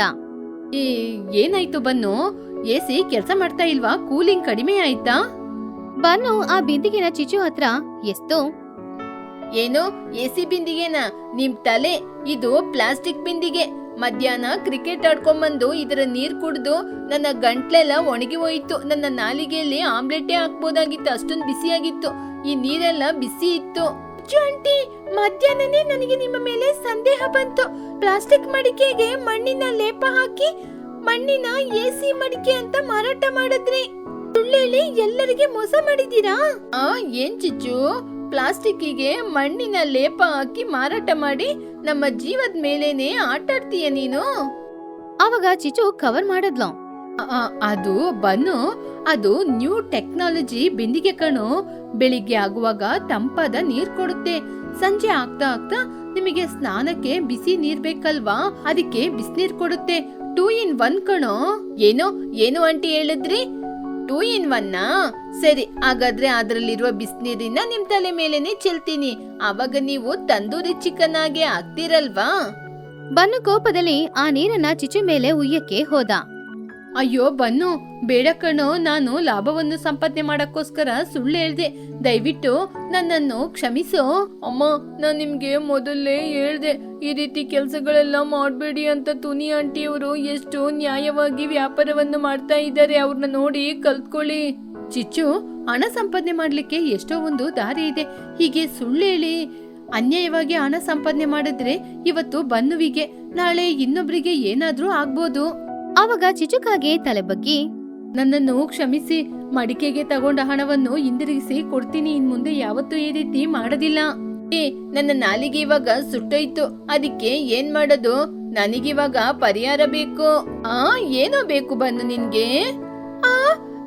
ಏನಾಯ್ತು ಬನ್ನು? AC ಕೆಲ್ಸ ಮಾಡ್ತಾ ಇಲ್ವಾ? ಕೂಲಿಂಗ್ ಕಡಿಮೆ ಆಯ್ತಾ? ಬನ್ನು ಆ ಬಿಂದಿಗೆನ ಚಿಚು ಹತ್ರ ಎಸ್ತು. ಏನು AC ಬಿಂದಿಗೆನಾ? ನಿಮ್ ತಲೆ, ಇದು ಪ್ಲಾಸ್ಟಿಕ್ ಬಿಂದಿಗೆ. ಮಧ್ಯಾಹ್ನ ಕ್ರಿಕೆಟ್ ಆಡ್ಕೊಂಬಂದು ಇದರ ನೀರ್ ಕುಡ್ದು ನನ್ನ ಗಂಟ್ಲೆಲ್ಲ ಒಣಗಿ ಹೋಯ್ತು. ನನ್ನ ನಾಲಿಗೆಯಲ್ಲಿ ಆಮ್ಲೆಟೇ ಹಾಕ್ಬೋದಾಗಿತ್ತು, ಅಷ್ಟೊಂದು ಬಿಸಿಯಾಗಿತ್ತು. ಈ ನೀರೆಲ್ಲ ಬಿಸಿ ಇತ್ತು. ಆಂಟಿ, ಮಧ್ಯಾಹ್ನನೇ ನನಗೆ ನಿಮ್ಮ ಮೇಲೆ ಸಂದೇಹ ಬಂತು. ಪ್ಲಾಸ್ಟಿಕ್ ಮಡಿಕೆಗೆ ಮಣ್ಣಿನ ಲೇಪ ಹಾಕಿ ಮಣ್ಣಿನ AC ಮಡಿಕೆ ಅಂತ ಮಾರಾಟ ಮಾಡಿದ್ರಿ. ಸುಳ್ಳೇಳಿ ಎಲ್ಲರಿಗೆ ಮೋಸ ಮಾಡಿದೀರಾ? ಏನ್ ಚಿಚ್ಚು, ಪ್ಲಾಸ್ಟಿಕ್ಕಿಗೆ ಮಣ್ಣಿನ ಲೇಪ ಹಾಕಿ ಮಾರಾಟ ಮಾಡಿ ನಮ್ಮ ಜೀವದ ಮೇಲೇನೆ ಆಟಾಡ್ತೀಯ ನೀನು? ಆವಾಗ ಚಿಚು ಕವರ್ ಮಾಡದ್ಲು. ಅದು ಬನ್ನು, ಅದು ನ್ಯೂ ಟೆಕ್ನಾಲಜಿ ಬಿಂದಿಗೆ ಕಣು. ಬೆಳಿಗ್ಗೆ ಆಗುವಾಗ ತಂಪಾದ ನೀರ್ ಕೊಡುತ್ತೆ. ಸಂಜೆ ಆಗ್ತಾ ಆಗ್ತಾ ನಿಮಗೆ ಸ್ನಾನಕ್ಕೆ ಬಿಸಿ ನೀರ್ ಬೇಕಲ್ವಾ, ಅದಕ್ಕೆ ಬಿಸಿನೀರ್ ಕೊಡುತ್ತೆ. 2 in 1 ಕಣೋ. ಏನು ಆಂಟಿ ಹೇಳಿದ್ರಿ? 2 in 1? ಸರಿ, ಹಾಗಾದ್ರೆ ಅದ್ರಲ್ಲಿರುವ ಬಿಸಿನೀರಿನ ನಿಮ್ ತಲೆ ಮೇಲೆನೆ ಚೆಲ್ತೀನಿ. ಆವಾಗ ನೀವು ತಂದೂರಿ ಚಿಕನ್ ಆಗಿ ಆಗ್ತಿರಲ್ವಾ? ಬನ್ನು ಕೋಪದಲ್ಲಿ ಆ ನೀರನ್ನ ಚಿಚು ಮೇಲೆ ಉಯ್ಯಕ್ಕೆ ಹೋದ. ಅಯ್ಯೋ ಬನ್ನು, ಬೇಡ ಕಣೋ, ನಾನು ಲಾಭವನ್ನು ಸಂಪಾದನೆ ಮಾಡಕ್ಕೋಸ್ಕರ ಸುಳ್ಳು ಹೇಳ್ದೆ. ದಯವಿಟ್ಟು ನನ್ನನ್ನು ಕ್ಷಮಿಸೋ. ಅಮ್ಮ, ನಾನ್ ನಿಮ್ಗೆ ಮೊದಲೇ ಹೇಳ್ದೆ ಈ ರೀತಿ ಕೆಲ್ಸಗಳೆಲ್ಲ ಮಾಡ್ಬೇಡಿ ಅಂತ. ತುನಿ ಆಂಟಿಯವರು ಎಷ್ಟು ನ್ಯಾಯವಾಗಿ ವ್ಯಾಪಾರವನ್ನು ಮಾಡ್ತಾ ಇದ್ದಾರೆ, ಅವ್ರನ್ನ ನೋಡಿ ಕಲ್ತ್ಕೊಳ್ಳಿ. ಚಿಚ್ಚು, ಹಣ ಸಂಪಾದನೆ ಮಾಡ್ಲಿಕ್ಕೆ ಎಷ್ಟೋ ಒಂದು ದಾರಿ ಇದೆ. ಹೀಗೆ ಸುಳ್ಳು ಹೇಳಿ ಅನ್ಯಾಯವಾಗಿ ಹಣ ಸಂಪಾದನೆ ಮಾಡಿದ್ರೆ ಇವತ್ತು ಬನ್ನುವಿಗೆ, ನಾಳೆ ಇನ್ನೊಬ್ರಿಗೆ ಏನಾದ್ರೂ ಆಗ್ಬೋದು. ಆವಾಗ ಚಿಚುಕಾಗೆ ತಲೆ ಬಗ್ಗಿ, ನನ್ನನ್ನು ಕ್ಷಮಿಸಿ, ಮಡಿಕೆಗೆ ತಗೊಂಡ ಹಣವನ್ನು ಹಿಂದಿರುಗಿಸಿ ಕೊಡ್ತೀನಿ. ಇನ್ ಮುಂದೆ ಯಾವತ್ತೂ ಈ ರೀತಿ ಮಾಡೋದಿಲ್ಲ. ನನ್ನ ನಾಲಿಗೆ ಇವಾಗ ಸುಟ್ಟೋಯ್ತು, ಅದಕ್ಕೆ ಏನ್ ಮಾಡೋದು? ನನಗಿವಾಗ ಪರಿಹಾರ ಬೇಕು. ಏನೋ ಬೇಕು ಬನ್ನು ನಿನ್ಗೆ?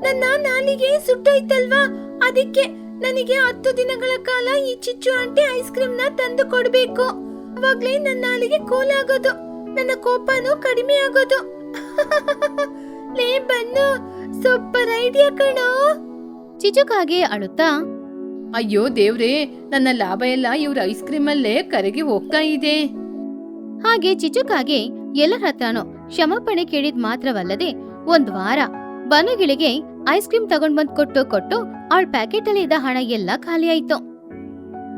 ನನ್ನ ನಾಲಿಗೆ ಸುಟ್ಟೋಯ್ತಲ್ವಾ, ಅದಕ್ಕೆ ನನಗೆ 10 ದಿನಗಳ ಕಾಲ ಈ ಚಿಚ್ಚು ಆಂಟಿ ಐಸ್ ಕ್ರೀಮ್ ನ ತಂದು ಕೊಡ್ಬೇಕು. ಅವಾಗ್ಲೇ ನನ್ನ ನಾಲಿಗೆ ಕೂಲ್ ಆಗೋದು, ನನ್ನ ಕೋಪನೂ ಕಡಿಮೆ ಆಗೋದು. ಲೇ ಬನ್ನು, ಸೂಪರ್ ಐಡಿಯಾ ಕಣೋ. ಚಿಚುಕಾಗೆ ಅಳುತ್ತಾ, ಅಯ್ಯೋ ದೇವ್ರೇ, ನನ್ನ ಲಾಭ ಎಲ್ಲ ಇವ್ರ ಐಸ್ ಕ್ರೀಮ್ ಅಲ್ಲೇ ಕರಗಿ ಹೋಗ್ತಾ ಇದೆ. ಹಾಗೆ ಚಿಚುಕಾಗೆ ಎಲ್ಲರ ಹತ್ರನೂ ಕ್ಷಮಾಪಣೆ ಕೇಳಿದ್ ಮಾತ್ರವಲ್ಲದೆ 1 ವಾರ ಬನುಗಿಳಿಗೆ ಐಸ್ ಕ್ರೀಮ್ ತಗೊಂಡ್ ಬಂದ್ ಕೊಟ್ಟು ಅವಳ ಪ್ಯಾಕೆಟ್ ಅಲ್ಲಿ ಇದ್ದ ಹಣ ಎಲ್ಲ ಖಾಲಿ ಆಯ್ತು.